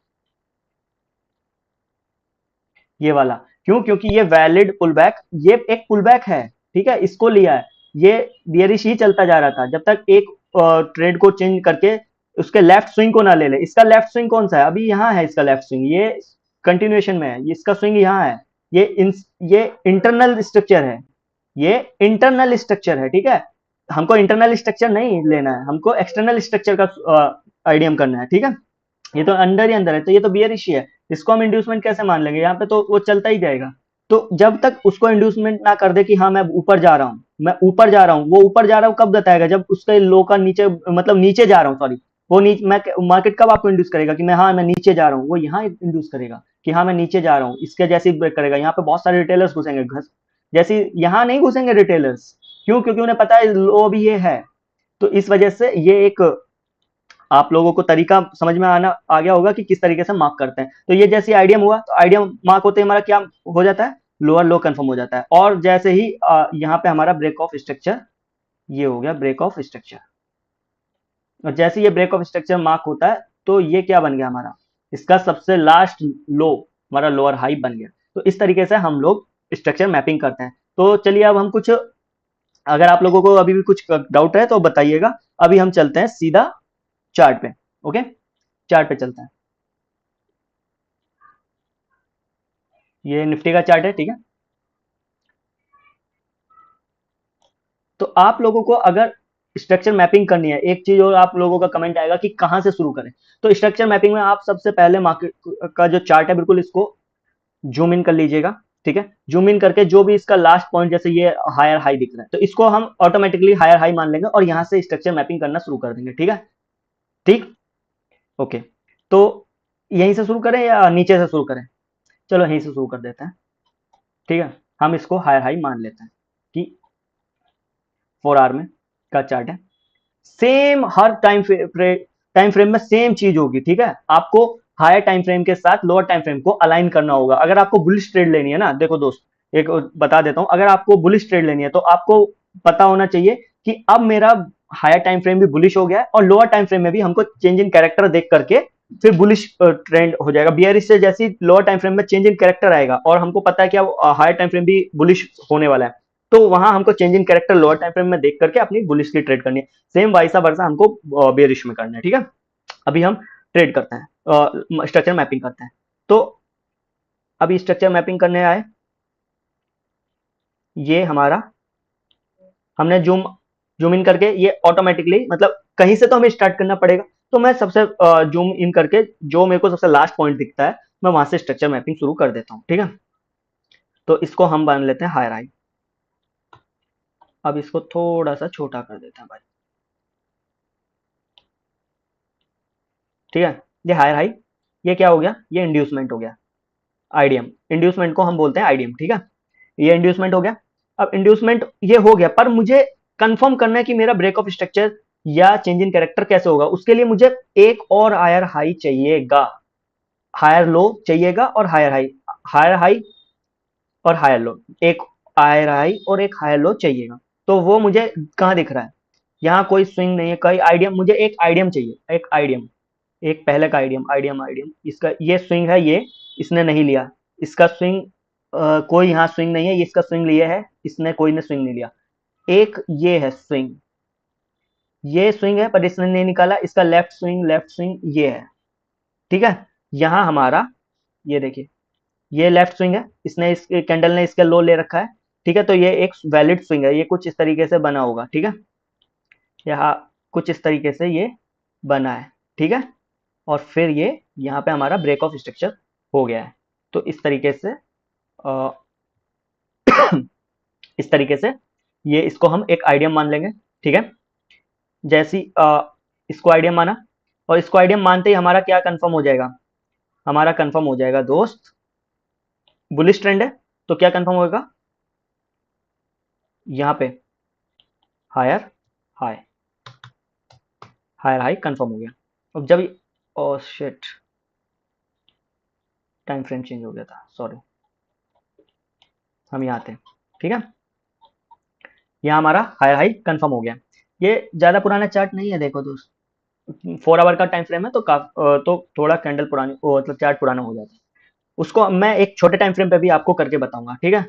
ये वाला। क्यों? क्योंकि ये वैलिड पुलबैक, ये एक पुलबैक है, ठीक है, इसको लिया है। ये बियरिश ही चलता जा रहा था जब तक एक ट्रेड को चेंज करके उसके लेफ्ट स्विंग को ना ले ले। इसका लेफ्ट स्विंग कौन सा है? अभी यहाँ है इसका लेफ्ट स्विंग, ये कंटिन्यूएशन में है, इसका स्विंग यहाँ है। ये इंटरनल स्ट्रक्चर है, ये इंटरनल स्ट्रक्चर है, ठीक है। हमको इंटरनल स्ट्रक्चर नहीं लेना है, हमको एक्सटर्नल स्ट्रक्चर का आइडियम करना है, ठीक है। ये तो अंडर ही अंदर है, तो ये तो बियरिश ही है, इसको हम इंड्यूसमेंट कैसे मान लेंगे? यहाँ पे तो वो चलता ही जाएगा। तो जब तक उसको इंड्यूसमेंट ना कर दे कि हाँ मैं ऊपर जा रहा हूँ, मैं ऊपर जा रहा हूँ, वो ऊपर जा रहा हूँ कब बताएगा? जब उसके लो का नीचे, मतलब नीचे जा रहा हूँ, सॉरी, वो नीचे, मैं मार्केट कब आपको इंड्यूस करेगा कि मैं, हाँ मैं नीचे जा रहा हूँ? वो यहाँ इंड्यूस करेगा कि हाँ मैं नीचे जा रहा हूँ, इसके जैसे ब्रेक करेगा। यहाँ पे बहुत सारे रिटेलर्स घुसेंगे, घस जैसे यहाँ नहीं घुसेंगे रिटेलर्स। क्यों? क्योंकि उन्हें पता है लो भी ये है। तो इस वजह से ये एक आप लोगों को तरीका समझ में आना आ गया होगा कि किस तरीके से मार्क करते हैं। तो ये जैसे आइडियम हुआ, तो आइडियम मार्क होते ही हमारा क्या हो जाता है? लोअर लो कंफर्म हो जाता है। और जैसे ही यहाँ पे हमारा ब्रेक ऑफ स्ट्रक्चर, ये हो गया ब्रेक ऑफ स्ट्रक्चर, और जैसे ये ब्रेक ऑफ स्ट्रक्चर मार्क होता है तो ये क्या बन गया हमारा? इसका सबसे लास्ट लो हमारा लोअर हाई बन गया। तो इस तरीके से हम लोग स्ट्रक्चर मैपिंग करते हैं। तो चलिए अब हम कुछ, अगर आप लोगों को अभी भी कुछ डाउट है तो बताइएगा। अभी हम चलते हैं सीधा चार्ट पे, ओके, चार्ट पे चलते हैं। ये निफ्टी का चार्ट है, ठीक है। तो आप लोगों को अगर स्ट्रक्चर मैपिंग करनी है, एक चीज और आप लोगों का कमेंट आएगा कि कहां से शुरू करें। तो स्ट्रक्चर मैपिंग में आप सबसे पहले मार्केट का जो चार्ट है, बिल्कुल इसको जूम इन कर लीजिएगा, ठीक है। जूम इन करके जो भी इसका लास्ट पॉइंट, जैसे ये हायर हाई दिख रहा है, तो इसको हम ऑटोमेटिकली हायर हाई मान लेंगे और यहां से स्ट्रक्चर मैपिंग करना शुरू कर देंगे, ठीक है। ठीक, ओके। तो यहीं से शुरू करें या नीचे से शुरू करें? चलो यहीं से शुरू कर देते हैं, ठीक है। हम इसको हायर हाई मान लेते हैं कि 4 आवर में का चार्ट है। सेम हर टाइम फ्रेम में सेम चीज होगी, ठीक है। आपको हायर टाइम फ्रेम के साथ लोअर टाइम फ्रेम को अलाइन करना होगा। अगर आपको बुलिश ट्रेड लेनी है ना, देखो दोस्त, एक बता देता हूं, अगर आपको बुलिश ट्रेड लेनी है तो आपको पता होना चाहिए कि अब मेरा हायर टाइम फ्रेम भी बुलिश हो गया है और लोअर टाइम फ्रेम में भी हमको चेंज इन कैरेक्टर देख करके फिर बुलिश ट्रेंड हो जाएगा। बियरिश से जैसी लोअर टाइम फ्रेम में चेंज इन कैरेक्टर आएगा और हमको पता है कि अब हायर टाइम फ्रेम भी बुलिश होने वाला है, तो वहां हमको change in character lower time frame में देख करके अपनी बुलिश की ट्रेड करनी है। सेम वाइसा वर्सा हमको बेयरिश में करना है, ठीक है। अभी हम ट्रेड करते हैं, स्ट्रक्चर मैपिंग करते हैं। तो अभी स्ट्रक्चर मैपिंग करने आए, ये हमारा हमने जूम जूम इन करके ये ऑटोमेटिकली, मतलब कहीं से तो हमें स्टार्ट करना पड़ेगा, तो मैं सबसे जूम इन करके जो मेरे को सबसे लास्ट पॉइंट दिखता है मैं वहां से स्ट्रक्चर मैपिंग शुरू कर देता हूँ, ठीक है। तो इसको हम मान लेते हैं हायर हाई। अब इसको थोड़ा सा छोटा कर देते हैं भाई, ठीक है। ये हायर हाई, ये क्या हो गया, ये इंड्यूसमेंट हो गया, आईडीएम, इंड्यूसमेंट को हम बोलते हैं आईडीएम, ठीक है। ये इंड्यूसमेंट हो गया। अब इंड्यूसमेंट ये हो गया, पर मुझे कंफर्म करना है कि मेरा ब्रेक ऑफ स्ट्रक्चर या चेंज इन कैरेक्टर कैसे होगा, उसके लिए मुझे एक और हायर हाई चाहिएगा, हायर लो चाहिएगा, और हायर हाई, हायर हाई और हायर लो, एक हायर हाई और एक हायर लो चाहिएगा। तो वो मुझे कहाँ दिख रहा है, यहाँ कोई स्विंग नहीं है, कोई आइडियम, मुझे एक आइडियम चाहिए, एक आइडियम, एक पहले का आइडियम, आइडियम आइडियम, इसका ये स्विंग है, ये इसने नहीं लिया, इसका स्विंग कोई यहाँ स्विंग नहीं है, ये इसका स्विंग लिया है, इसने कोई ने स्विंग नहीं लिया। एक ये है स्विंग, ये स्विंग है पर इसने नहीं निकाला, इसका लेफ्ट स्विंग ये है, ठीक है। यहाँ हमारा ये देखिए, ये लेफ्ट स्विंग है, इसने इस कैंडल ने इसका लो ले रखा है, ठीक है। तो ये एक वैलिड स्विंग है, ये कुछ इस तरीके से बना होगा, ठीक है। यहाँ कुछ इस तरीके से ये बना है, ठीक है। और फिर ये यहाँ पे हमारा ब्रेक ऑफ स्ट्रक्चर हो गया है। तो इस तरीके से अ, इस तरीके से ये, इसको हम एक आइडियम मान लेंगे, ठीक है। जैसी इसको आइडियम माना, और इसको आइडियम मानते ही हमारा क्या कंफर्म हो जाएगा, हमारा कंफर्म हो जाएगा दोस्त, बुलिश ट्रेंड है, तो क्या कंफर्म होगा, यहाँ पे higher high, higher high confirm हो गया। अब जब oh shit, time frame change हो गया था, सॉरी, हम यहाँ आते हैं, ठीक है। यहाँ हमारा हायर हाई कंफर्म हो गया। ये ज्यादा पुराना चार्ट नहीं है, देखो दोस्त, 4 आवर का टाइम फ्रेम है, तो तो थोड़ा कैंडल पुरानी, मतलब चार्ट पुराना हो जाता है। उसको मैं एक छोटे टाइम फ्रेम पे भी आपको करके बताऊंगा, ठीक है।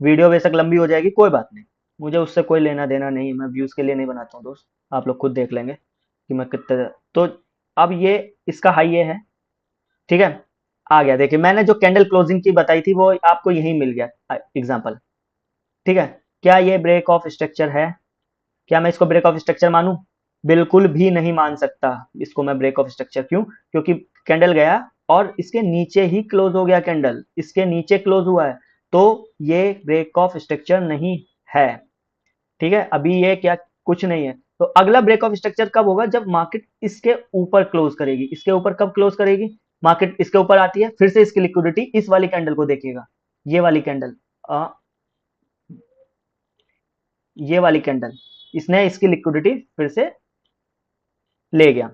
वीडियो बेशक लंबी हो जाएगी, कोई बात नहीं, मुझे उससे कोई लेना देना नहीं है, मैं व्यूज के लिए नहीं बनाता हूँ दोस्त, आप लोग खुद देख लेंगे कि मैं कितने। तो अब ये इसका हाई ये है, ठीक है। आ गया, देखिए मैंने जो कैंडल क्लोजिंग की बताई थी वो आपको यही मिल गया एग्जाम्पल, ठीक है। क्या ये ब्रेक ऑफ स्ट्रक्चर है, क्या मैं इसको ब्रेक ऑफ स्ट्रक्चर मानूं, बिल्कुल भी नहीं मान सकता इसको मैं ब्रेक ऑफ स्ट्रक्चर, क्यों, क्योंकि कैंडल गया और इसके नीचे ही क्लोज हो गया, कैंडल इसके नीचे क्लोज हुआ है, तो ये ब्रेक ऑफ स्ट्रक्चर नहीं है, ठीक है। अभी ये क्या, कुछ नहीं है। तो अगला ब्रेक ऑफ स्ट्रक्चर कब होगा, जब मार्केट इसके ऊपर क्लोज करेगी, इसके ऊपर कब क्लोज करेगी, मार्केट इसके ऊपर आती है, फिर से इसकी लिक्विडिटी इस वाली कैंडल को देखेगा, ये वाली कैंडल, ये वाली कैंडल, इसने इसकी लिक्विडिटी फिर से ले गया।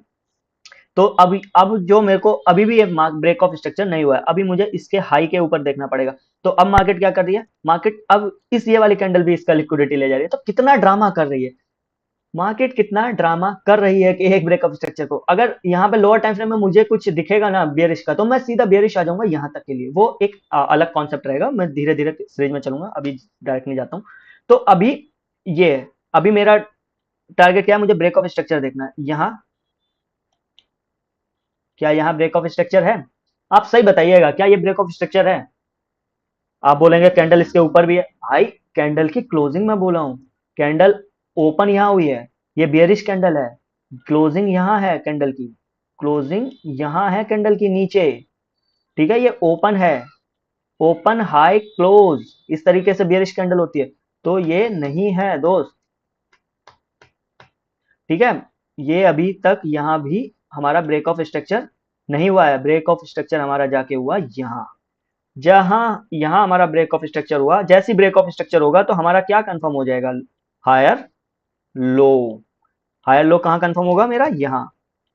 तो अब जो मेरे को अभी भी ये ब्रेक ऑफ स्ट्रक्चर नहीं हुआ है, अभी मुझे इसके हाई के ऊपर देखना पड़ेगा। तो अब मार्केट क्या कर रही है, मार्केट अब इस ये वाली कैंडल भी इसका लिक्विडिटी ले जा रही है, तो कितना ड्रामा कर रही है मार्केट, कितना ड्रामा कर रही है कि एक ब्रेक ऑफ स्ट्रक्चर को, अगर यहाँ पे लोअर टाइम फ्रेम में मुझे कुछ दिखेगा ना बियरिश का, तो मैं सीधा बियरिश आ जाऊंगा यहाँ तक के लिए, वो एक अलग कॉन्सेप्ट रहेगा, मैं धीरे धीरे सीरीज में चलूंगा, अभी डायरेक्ट नहीं जाता हूँ। तो अभी ये, अभी मेरा टारगेट क्या है, मुझे ब्रेक ऑफ स्ट्रक्चर देखना है यहाँ, क्या यहाँ ब्रेक ऑफ स्ट्रक्चर है, आप सही बताइएगा, क्या ये ब्रेक ऑफ स्ट्रक्चर है। आप बोलेंगे कैंडल इसके ऊपर भी है, भाई कैंडल की क्लोजिंग में बोला हूं, कैंडल ओपन यहाँ हुई है, ये बियरिश कैंडल है, क्लोजिंग यहाँ है कैंडल की, क्लोजिंग यहाँ है कैंडल की नीचे, ठीक है। ये ओपन है, ओपन हाई क्लोज, इस तरीके से बियरिश कैंडल होती है, तो ये नहीं है दोस्त, ठीक है। ये अभी तक यहाँ भी हमारा ब्रेक ऑफ स्ट्रक्चर नहीं हुआ है, ब्रेक ऑफ स्ट्रक्चर हमारा जाके हुआ यहाँ, जहां यहां हमारा ब्रेक ऑफ स्ट्रक्चर हुआ, जैसी ब्रेक ऑफ स्ट्रक्चर होगा तो हमारा क्या कंफर्म हो जाएगा, हायर लो, हायर लो कहां कंफर्म होगा मेरा, यहाँ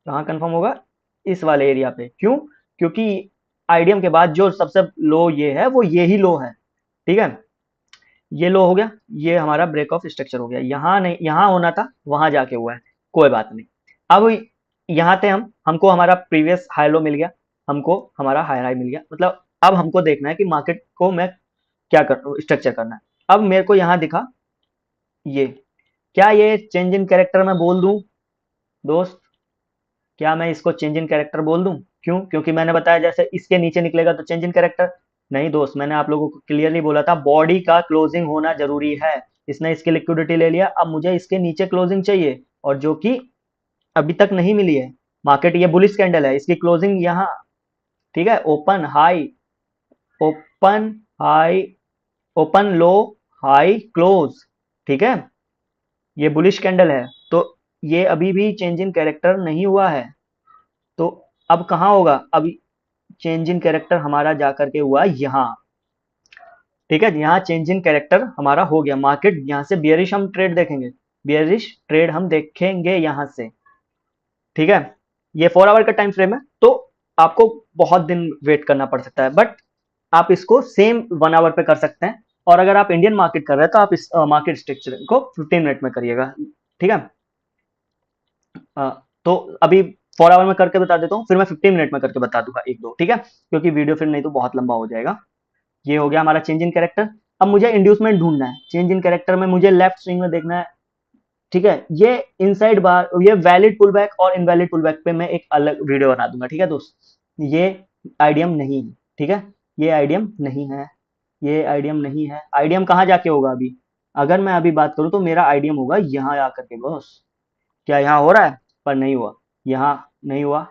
कहां कंफर्म होगा, इस वाले एरिया पे, क्यों, क्योंकि आइडियम के बाद जो सबसे लो ये है वो ये ही लो है, ठीक है। ये लो हो गया, ये हमारा ब्रेक ऑफ स्ट्रक्चर हो गया, यहाँ नहीं, यहाँ होना था वहां जाके हुआ है, कोई बात नहीं। अब यहाँ थे हम, हमको हमारा प्रीवियस हाई लो मिल गया, हमको हमारा हायर हाई मिल गया, मतलब अब हमको देखना है कि मार्केट को मैं क्या कर स्ट्रक्चर करना है। अब मेरे को यहाँ दिखा ये, क्या ये चेंज इन कैरेक्टर मैं बोल दूं दोस्त, क्या मैं इसको चेंज इन कैरेक्टर बोल दूं, क्यों, क्योंकि मैंने बताया जैसे इसके नीचे निकलेगा तो चेंज इन कैरेक्टर, नहीं दोस्त, मैंने आप लोगों को क्लियरली बोला था बॉडी का क्लोजिंग होना जरूरी है। इसने इसकी लिक्विडिटी ले लिया, अब मुझे इसके नीचे क्लोजिंग चाहिए, और जो कि अभी तक नहीं मिली है। मार्केट ये बुलिश कैंडल है, इसकी क्लोजिंग यहाँ, ठीक है, open high, open high, open लो, हाई क्लोज, ठीक है, ये बुलिश कैंडल है। तो ये अभी भी चेंज इन कैरेक्टर नहीं हुआ है। तो अब कहाँ होगा, अब चेंज इन कैरेक्टर हमारा जाकर के हुआ यहाँ, ठीक है, यहाँ चेंज इन कैरेक्टर हमारा हो गया। मार्केट यहाँ से बियरिश हम ट्रेड देखेंगे, बियरिश ट्रेड हम देखेंगे यहाँ से, ठीक है। ये 4 आवर का टाइम फ्रेम है, तो आपको बहुत दिन वेट करना पड़ सकता है, बट आप इसको सेम 1 आवर पे कर सकते हैं। और अगर आप इंडियन मार्केट कर रहे हैं तो आप इस मार्केट स्ट्रक्चर को 15 मिनट में करिएगा, ठीक है। तो अभी 4 आवर में करके बता देता हूँ, फिर मैं 15 मिनट में करके बता दूंगा एक दो, ठीक है, क्योंकि वीडियो फिर नहीं तो बहुत लंबा हो जाएगा। ये हो गया हमारा चेंज इन कैरेक्टर। अब मुझे इंड्यूसमेंट ढूंढना है, चेंज इन कैरेक्टर में मुझे लेफ्ट स्विंग में देखना है, ठीक है। ये इनसाइड बार, ये वैलिड पुल बैक और इनवैलिड पुल बैक पे मैं एक अलग वीडियो बना दूंगा, ठीक है दोस्त। ये आईडीएम नहीं है, ठीक है, ये आईडीएम नहीं है, ये आईडीएम नहीं है। आईडीएम कहाँ जाके होगा अभी, अगर मैं अभी बात करूं तो मेरा आईडीएम होगा यहाँ आकर के बॉस। क्या यहाँ हो रहा है, पर नहीं हुआ, यहाँ नहीं हुआ।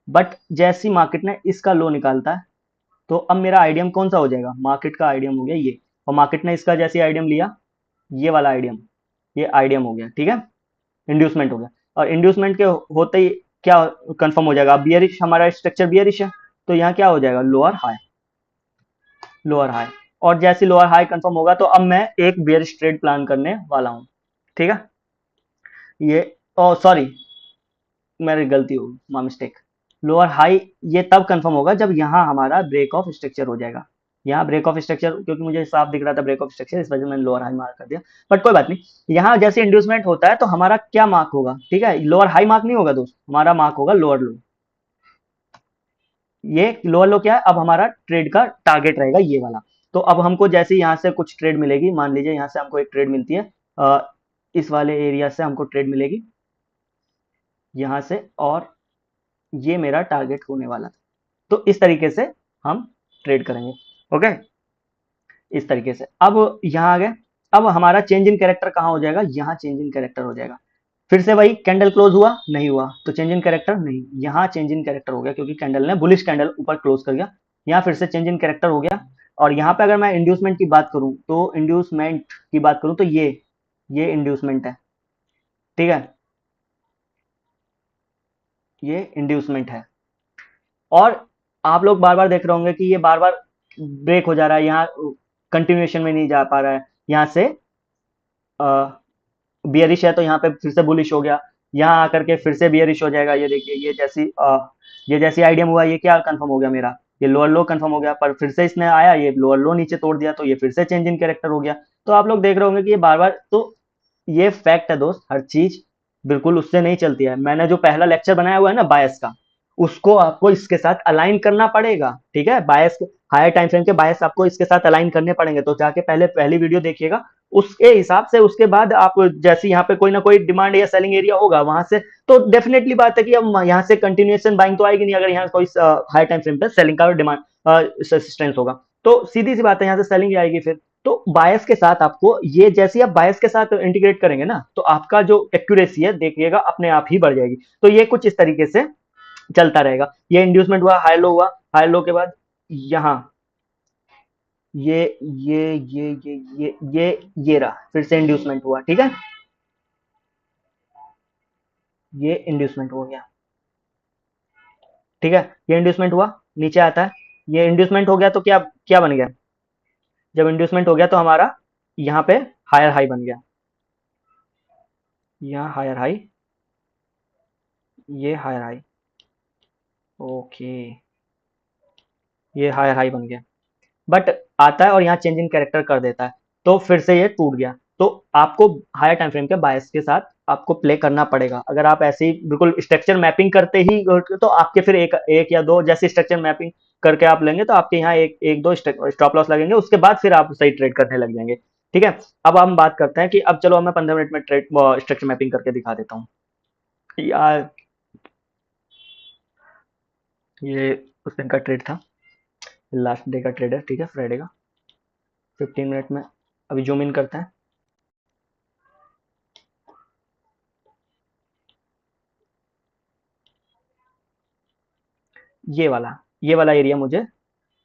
बट जैसी मार्केट ने इसका लो निकालता है, तो अब मेरा आईडीएम कौन सा हो जाएगा, मार्केट का आईडीएम हो गया ये, और मार्केट ने इसका जैसे आईडीएम लिया, ये वाला आईडीएम, ये आईडीएम हो गया, ठीक है, इंड्यूसमेंट हो गया। और इंड्यूसमेंट के होते ही क्या कंफर्म हो जाएगा, बियरिश, हमारा स्ट्रक्चर बियरिश है, तो यहाँ क्या हो जाएगा, लोअर हाई, लोअर हाई। और जैसे लोअर हाई कंफर्म होगा तो अब मैं एक बियरिश ट्रेड प्लान करने वाला हूँ, ठीक है। ये, ओ सॉरी, मेरी गलती हो, माय मिस्टेक। लोअर हाई ये तब कंफर्म होगा जब यहाँ हमारा ब्रेक ऑफ स्ट्रक्चर हो जाएगा। यहाँ ब्रेक ऑफ स्ट्रक्चर, क्योंकि मुझे साफ दिख रहा था ब्रेक ऑफ स्ट्रक्चर, इस वजह से मैंने लोअर हाई मार्क कर दिया, बट कोई बात नहीं। यहाँ जैसे इंड्यूसमेंट होता है तो हमारा क्या मार्क होगा, ठीक है, लोअर हाई मार्क नहीं होगा दोस्त, हमारा मार्क होगा लोअर लो। ये लोअर लो क्या है, अब हमारा ट्रेड का टारगेट रहेगा ये वाला। तो अब हमको जैसे यहाँ से कुछ ट्रेड मिलेगी, मान लीजिए यहाँ से हमको एक ट्रेड मिलती है, इस वाले एरिया से हमको ट्रेड मिलेगी यहाँ से, और ये मेरा टारगेट होने वाला था। तो इस तरीके से हम ट्रेड करेंगे, ओके, इस तरीके से। अब यहाँ आ गए, अब हमारा चेंज इन कैरेक्टर कहाँ हो जाएगा, यहाँ चेंज इन कैरेक्टर हो जाएगा। फिर से वही कैंडल क्लोज हुआ, नहीं हुआ, तो चेंज इन कैरेक्टर नहीं, यहाँ चेंज इन कैरेक्टर हो गया, क्योंकि कैंडल ने बुलिश कैंडल ऊपर क्लोज कर गया, यहाँ फिर से चेंज इन कैरेक्टर हो गया। और यहाँ पे अगर मैं इंड्यूसमेंट की बात करूं, तो इंड्यूसमेंट की बात करूं तो ये इंड्यूसमेंट है, ठीक है, ये इंड्यूसमेंट है। और आप लोग बार बार देख रहे होंगे कि ये बार बार ब्रेक हो जा रहा है, यहाँ कंटिन्यूएशन में नहीं जा पा रहा है, यहाँ से बियरिश है तो यहाँ पे फिर से बुलिश हो गया, यहाँ आकर के फिर से बियरिश हो जाएगा। ये देखिए, ये जैसी आइडियम हुआ, ये क्या कंफर्म हो गया मेरा, ये लोअर लो कंफर्म हो गया, पर फिर से इसने आया, ये लोअर लो नीचे तोड़ दिया, तो ये फिर से चेंज इन कैरेक्टर हो गया। तो आप लोग देख रहे होंगे कि ये बार बार, तो ये फैक्ट है दोस्त, हर चीज बिल्कुल उससे नहीं चलती है। मैंने जो पहला लेक्चर बनाया हुआ है ना बायस का, उसको आपको इसके साथ अलाइन करना पड़ेगा, ठीक है, बायस, हायर टाइम फ्रेम के बायस आपको इसके साथ अलाइन करने पड़ेंगे। तो जाके पहले पहली वीडियो देखिएगा, उसके हिसाब से उसके बाद आप जैसे यहाँ पे कोई ना कोई डिमांड या सेलिंग एरिया होगा वहां से, तो डेफिनेटली बात है कि अब यहाँ से कंटिन्यूएशन बाइंग तो आएगी नहीं, अगर यहाँ कोई हाई टाइम फ्रेम पे सेलिंग का डिमांड रेजिस्टेंस होगा, तो सीधी सी बात है यहाँ से सेलिंग आएगी फिर। तो बायस के साथ आपको, ये जैसे आप बायस के साथ इंटीग्रेट करेंगे ना, तो आपका जो एक्यूरेसी है देखिएगा अपने आप ही बढ़ जाएगी। तो ये कुछ इस तरीके से चलता रहेगा। ये इंड्यूसमेंट हुआ, हाई लो हुआ, हाई लो के बाद यहाँ ये ये रहा, फिर से इंड्यूसमेंट हुआ, ठीक है, ये इंड्यूसमेंट हो गया, ठीक है, ये इंड्यूसमेंट हुआ, नीचे आता है, ये इंड्यूसमेंट हो गया तो क्या क्या बन गया, जब इंड्यूसमेंट हो गया तो हमारा यहाँ पे हायर हाई बन गया, यहाँ हायर हाई, ये हायर हाई, ओके, ये हायर हाई बन गया, बट आता है और यहाँ चेंजिंग कैरेक्टर कर देता है, तो फिर से ये टूट गया। तो आपको हायर टाइम फ्रेम के बायस के साथ आपको प्ले करना पड़ेगा। अगर आप ऐसे ही बिल्कुल स्ट्रक्चर मैपिंग करते ही, तो आपके फिर एक या दो जैसे स्ट्रक्चर मैपिंग करके आप लेंगे, तो आपके यहाँ एक दो स्टॉप लॉस लगेंगे, उसके बाद फिर आप सही ट्रेड करने लग जाएंगे, ठीक है। अब हम बात करते हैं कि अब चलो मैं 15 मिनट में ट्रेड स्ट्रक्चर मैपिंग करके दिखा देता हूँ यार। ये उस दिन का ट्रेड था, लास्ट डे का ट्रेड है, ठीक है, फ्राइडे का। 15 मिनट में अभी जूम इन करते हैं। ये वाला एरिया मुझे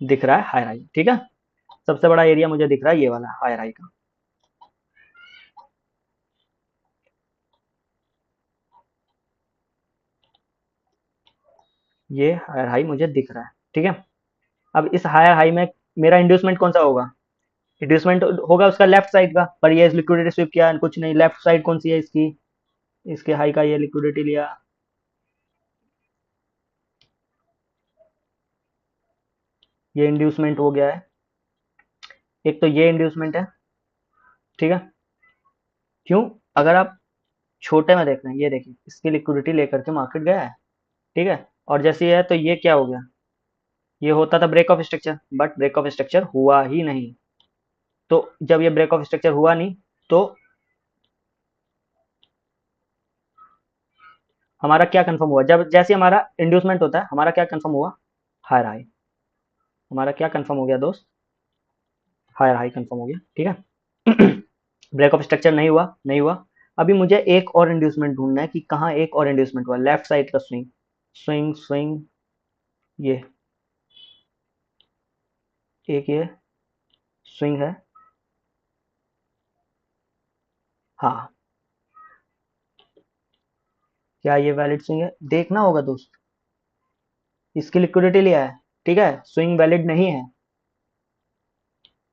दिख रहा है हायर हाई, ठीक है। सबसे बड़ा एरिया मुझे दिख रहा है ये वाला हायर हाई का। ये हायर हाई मुझे दिख रहा है, ठीक है। अब इस हायर हाई में मेरा इंड्यूसमेंट कौन सा होगा? इंड्यूसमेंट होगा उसका लेफ्ट साइड का, पर ये लिक्विडिटी स्वीप किया कुछ नहीं। लेफ्ट साइड कौन सी है इसकी? इसके हाई का ये लिक्विडिटी लिया, ये इंड्यूसमेंट हो गया है। एक तो ये इंड्यूसमेंट है, ठीक है। क्यों? अगर आप छोटे में देख रहे हैं, ये देखिए इसकी लिक्विडिटी लेकर के मार्केट गया है, ठीक है। और जैसे ये है तो ये क्या हो गया? ये होता था break of structure, but break of structure हुआ ही नहीं। तो जब ये ब्रेक ऑफ स्ट्रक्चर हुआ नहीं, तो हमारा क्या कंफर्म हुआ? जब जैसे हमारा इंड्यूसमेंट होता है, हमारा क्या कंफर्म हुआ? Higher high. हमारा क्या कंफर्म हो गया दोस्त? हायर हाई कंफर्म हो गया, ठीक है। ब्रेक ऑफ स्ट्रक्चर नहीं हुआ, नहीं हुआ। अभी मुझे एक और इंड्यूसमेंट ढूंढना है कि कहाँ एक और इंड्यूसमेंट हुआ। लेफ्ट साइड का स्विंग, स्विंग स्विंग, ये एक ये स्विंग है। हाँ, क्या ये वैलिड स्विंग है? देखना होगा दोस्त। इसकी लिक्विडिटी लिया है, ठीक है, स्विंग वैलिड नहीं है,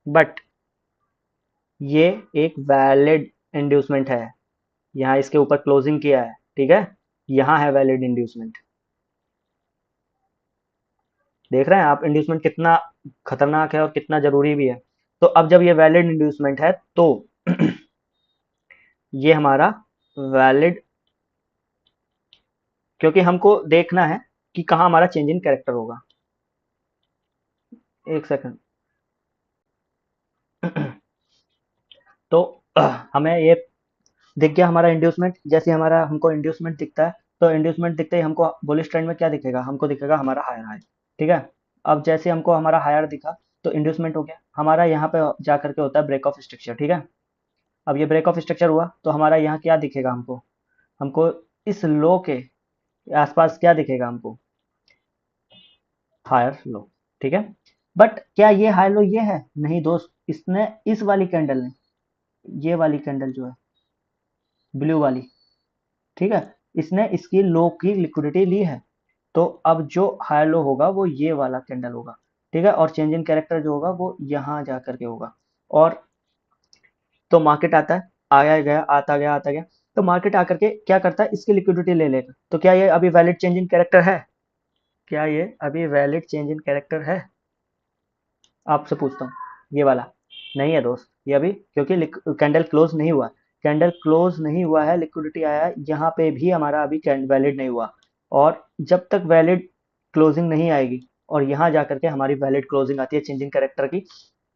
बट ये एक वैलिड इंड्यूसमेंट है। यहाँ इसके ऊपर क्लोजिंग किया है, ठीक है। यहाँ है वैलिड इंड्यूसमेंट। देख रहे हैं आप इंड्यूसमेंट कितना खतरनाक है और कितना जरूरी भी है। तो अब जब ये वैलिड इंड्यूसमेंट है, तो ये हमारा वैलिड, क्योंकि हमको देखना है कि कहाँ हमारा चेंज इन कैरेक्टर होगा। एक सेकंड। तो हमें ये दिख गया हमारा इंड्यूसमेंट। जैसे हमारा हमको इंड्यूसमेंट दिखता है, तो इंड्यूसमेंट दिखते ही हमको बुलिश ट्रेंड में क्या दिखेगा? हमको दिखेगा हमारा हायर हाई, ठीक है। अब जैसे हमको हमारा हायर दिखा, तो इंड्यूसमेंट हो गया हमारा। यहाँ पे जा करके होता है ब्रेक ऑफ स्ट्रक्चर, ठीक है। अब ये ब्रेक ऑफ स्ट्रक्चर हुआ तो हमारा यहाँ क्या दिखेगा हमको? हमको इस लो के आसपास क्या दिखेगा हमको? हायर लो, ठीक है। बट क्या ये हाई लो ये है? नहीं दोस्त, इसने इस वाली कैंडल ने, ये वाली कैंडल जो है ब्लू वाली, ठीक है, इसने इसकी लो की लिक्विडिटी ली है। तो अब जो हाई लो होगा वो ये वाला कैंडल होगा, ठीक है। और चेंज इन कैरेक्टर जो होगा वो यहाँ जा करके होगा। और तो मार्केट आता है, आया गया, आता गया, आता गया। तो मार्केट आकर के क्या करता है? इसकी लिक्विडिटी ले लेगा। तो क्या ये अभी वैलिड चेंज इन कैरेक्टर है? क्या ये अभी वैलिड चेंज इन कैरेक्टर है? आपसे पूछता हूँ। ये वाला नहीं है दोस्त, ये अभी, क्योंकि कैंडल क्लोज नहीं हुआ। कैंडल क्लोज नहीं हुआ है, लिक्विडिटी आया है, यहाँ पे भी हमारा अभी वैलिड नहीं हुआ। और जब तक वैलिड क्लोजिंग नहीं आएगी और यहाँ जा करके हमारी वैलिड क्लोजिंग आती है चेंजिंग कैरेक्टर की,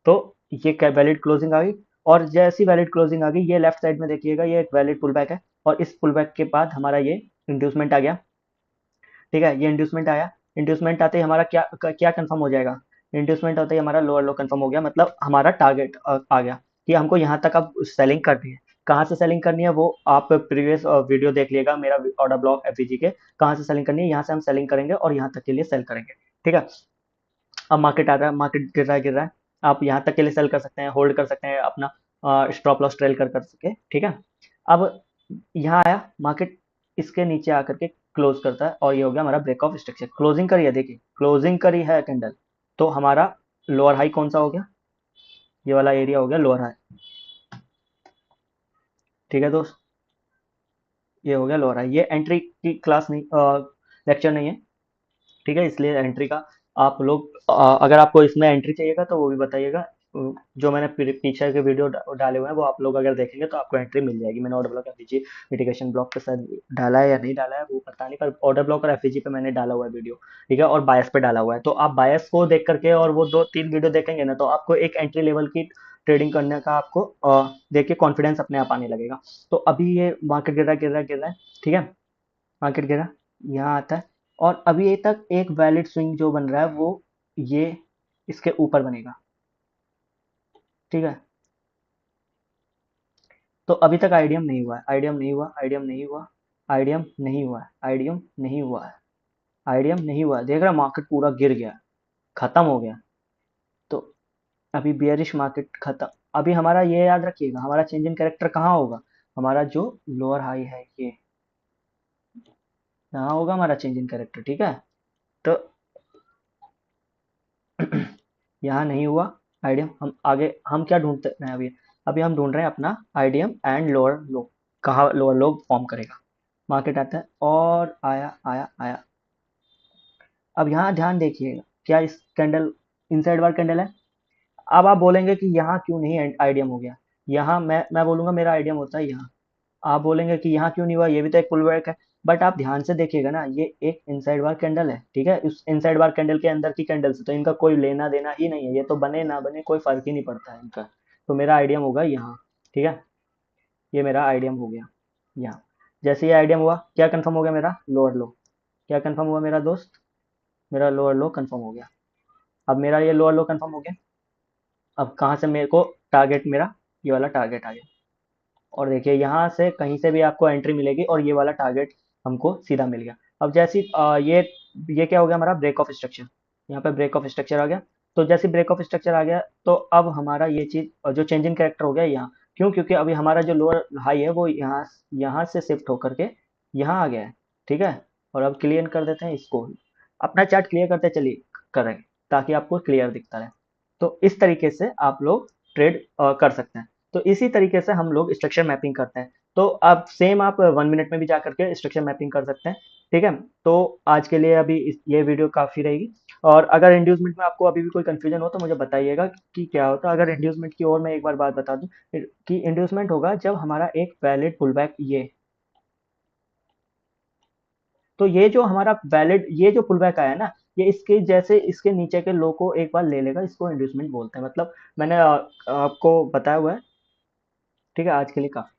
तो ये वैलिड क्लोजिंग आ गई। और जैसी वैलिड क्लोजिंग आ गई, ये लेफ्ट साइड में देखिएगा, ये एक वैलिड पुल बैक है। और इस पुल बैक के बाद हमारा ये इंड्यूसमेंट आ गया, ठीक है। ये इंड्यूसमेंट आया, इंड्यूसमेंट आते ही हमारा क्या क्या कंफर्म हो जाएगा? इंड्यूसमेंट होते ही हमारा लोअर लो कंफर्म हो गया, मतलब हमारा टारगेट आ गया कि हमको यहाँ तक अब सेलिंग करनी है। कहाँ से सेलिंग करनी है वो आप प्रीवियस वीडियो देख लीजिएगा, मेरा ऑर्डर ब्लॉक एफईजी के। कहाँ से सेलिंग करनी है, यहाँ से हम सेलिंग करेंगे और यहाँ तक के लिए सेल करेंगे, ठीक है। अब मार्केट आ रहा है, मार्केट गिर रहा है, गिर रहा है। आप यहाँ तक के लिए सेल कर सकते हैं, होल्ड कर सकते हैं अपना, स्टॉप लॉस ट्रेल कर कर सके, ठीक है। अब यहाँ आया मार्केट, इसके नीचे आकर के क्लोज करता है और ये हो गया हमारा ब्रेक ऑफ स्ट्रक्चर। क्लोजिंग करी है, देखिए क्लोजिंग करी है कैंडल। तो हमारा लोअर हाई कौन सा हो गया? ये वाला एरिया हो गया लोअर हाई, ठीक है दोस्त। ये हो गया लोअर हाई। ये एंट्री की क्लास नहीं, लेक्चर नहीं है, ठीक है। इसलिए एंट्री का आप लोग, अगर आपको इसमें एंट्री चाहिएगा तो वो भी बताइएगा। जो मैंने पीछे के वीडियो डाले हुए हैं वो आप लोग अगर देखेंगे तो आपको एंट्री मिल जाएगी। मैंने order block FEG mitigation block पे शायद डाला है या नहीं डाला है वो पता नहीं, पर ऑर्डर ब्लॉक और एफईजी पे मैंने डाला हुआ है वीडियो, ठीक है। और बायस पे डाला हुआ है। तो आप बायस को देख करके और वो 2-3 वीडियो देखेंगे ना, तो आपको एक एंट्री लेवल की ट्रेडिंग करने का आपको देख के कॉन्फिडेंस अपने आप आने लगेगा। तो अभी ये मार्केट गिर रहा है, गिर रहा है, गिर रहा है, ठीक है। मार्केट गिरा, यहाँ आता है। और अभी तक एक वैलिड स्विंग जो बन रहा है वो ये इसके ऊपर बनेगा, ठीक है। तो अभी तक आईडीएम नहीं हुआ है, आईडीएम नहीं हुआ, आईडीएम नहीं हुआ, आईडीएम नहीं हुआ है, आईडीएम नहीं हुआ है, आईडीएम नहीं हुआ है। देख रहा मार्केट पूरा गिर गया, खत्म हो गया। तो अभी बियरिश मार्केट खत्म। अभी हमारा ये याद रखिएगा, हमारा चेंज इन कैरेक्टर कहाँ होगा, हमारा जो लोअर हाई है ये यहाँ होगा हमारा चेंज इन कैरेक्टर, ठीक है। तो यहाँ नहीं हुआ आईडीएम, हम आगे हम क्या ढूंढते हैं अभी, अभी हम ढूंढ रहे हैं अपना आईडीएम एंड लोअर लो, कहाँ लोअर लो फॉर्म करेगा। मार्केट आता है और आया आया आया। अब यहाँ ध्यान देखिएगा, क्या इस कैंडल इनसाइड वार कैंडल है। अब आप बोलेंगे कि यहाँ क्यों नहीं आईडीएम हो गया, यहाँ मैं बोलूंगा मेरा आईडीएम होता है यहाँ। आप बोलेंगे कि यहाँ क्यों नहीं हुआ, ये भी तो एक पुल बैक है। बट आप ध्यान से देखिएगा ना, ये एक इनसाइड बार कैंडल है, ठीक है। उस इनसाइड बार कैंडल के अंदर की कैंडल से तो इनका कोई लेना देना ही नहीं है, ये तो बने ना बने कोई फर्क ही नहीं पड़ता है इनका। तो मेरा आइडियम होगा यहाँ, ठीक है। ये मेरा आइडियम हो गया यहाँ। जैसे ये आइडियम हुआ, क्या कंफर्म हो गया मेरा लोअर लो, क्या कंफर्म हुआ मेरा दोस्त, मेरा लोअर लो कंफर्म हो गया। अब मेरा ये लोअर लो कंफर्म हो गया। अब कहाँ से मेरे को टारगेट, मेरा ये वाला टारगेट आ गया। और देखिए यहाँ से कहीं से भी आपको एंट्री मिलेगी और ये वाला टारगेट हमको सीधा मिल गया। अब जैसी ये क्या हो गया हमारा ब्रेक ऑफ स्ट्रक्चर, यहाँ पे ब्रेक ऑफ स्ट्रक्चर आ गया। तो जैसे ब्रेक ऑफ स्ट्रक्चर आ गया तो अब हमारा ये चीज जो चेंज इन कैरेक्टर हो गया यहाँ, क्यों, क्योंकि अभी हमारा जो लोअर हाई है वो यहाँ यहाँ से शिफ्ट होकर के यहाँ आ गया है, ठीक है। और अब क्लियर कर देते हैं इसको, अपना चार्ट क्लियर करते चलिए करें, ताकि आपको क्लियर दिखता रहे। तो इस तरीके से आप लोग ट्रेड कर सकते हैं। तो इसी तरीके से हम लोग स्ट्रक्चर मैपिंग करते हैं। तो आप सेम आप 1 मिनट में भी जा करके स्ट्रक्चर मैपिंग कर सकते हैं, ठीक है। तो आज के लिए अभी ये वीडियो काफ़ी रहेगी। और अगर इंड्यूसमेंट में आपको अभी भी कोई कंफ्यूजन हो तो मुझे बताइएगा कि क्या होता है। अगर इंड्यूसमेंट की ओर मैं एक बार बात बता दूं कि इंड्यूसमेंट होगा जब हमारा एक वैलिड पुलबैक, तो ये जो हमारा वैलिड ये जो पुलबैक आया ना, ये इसके जैसे इसके नीचे के लो को एक बार ले लेगा, इसको इंड्यूसमेंट बोलते हैं। मतलब मैंने आपको बताया हुआ है, ठीक है। आज के लिए काफ़ी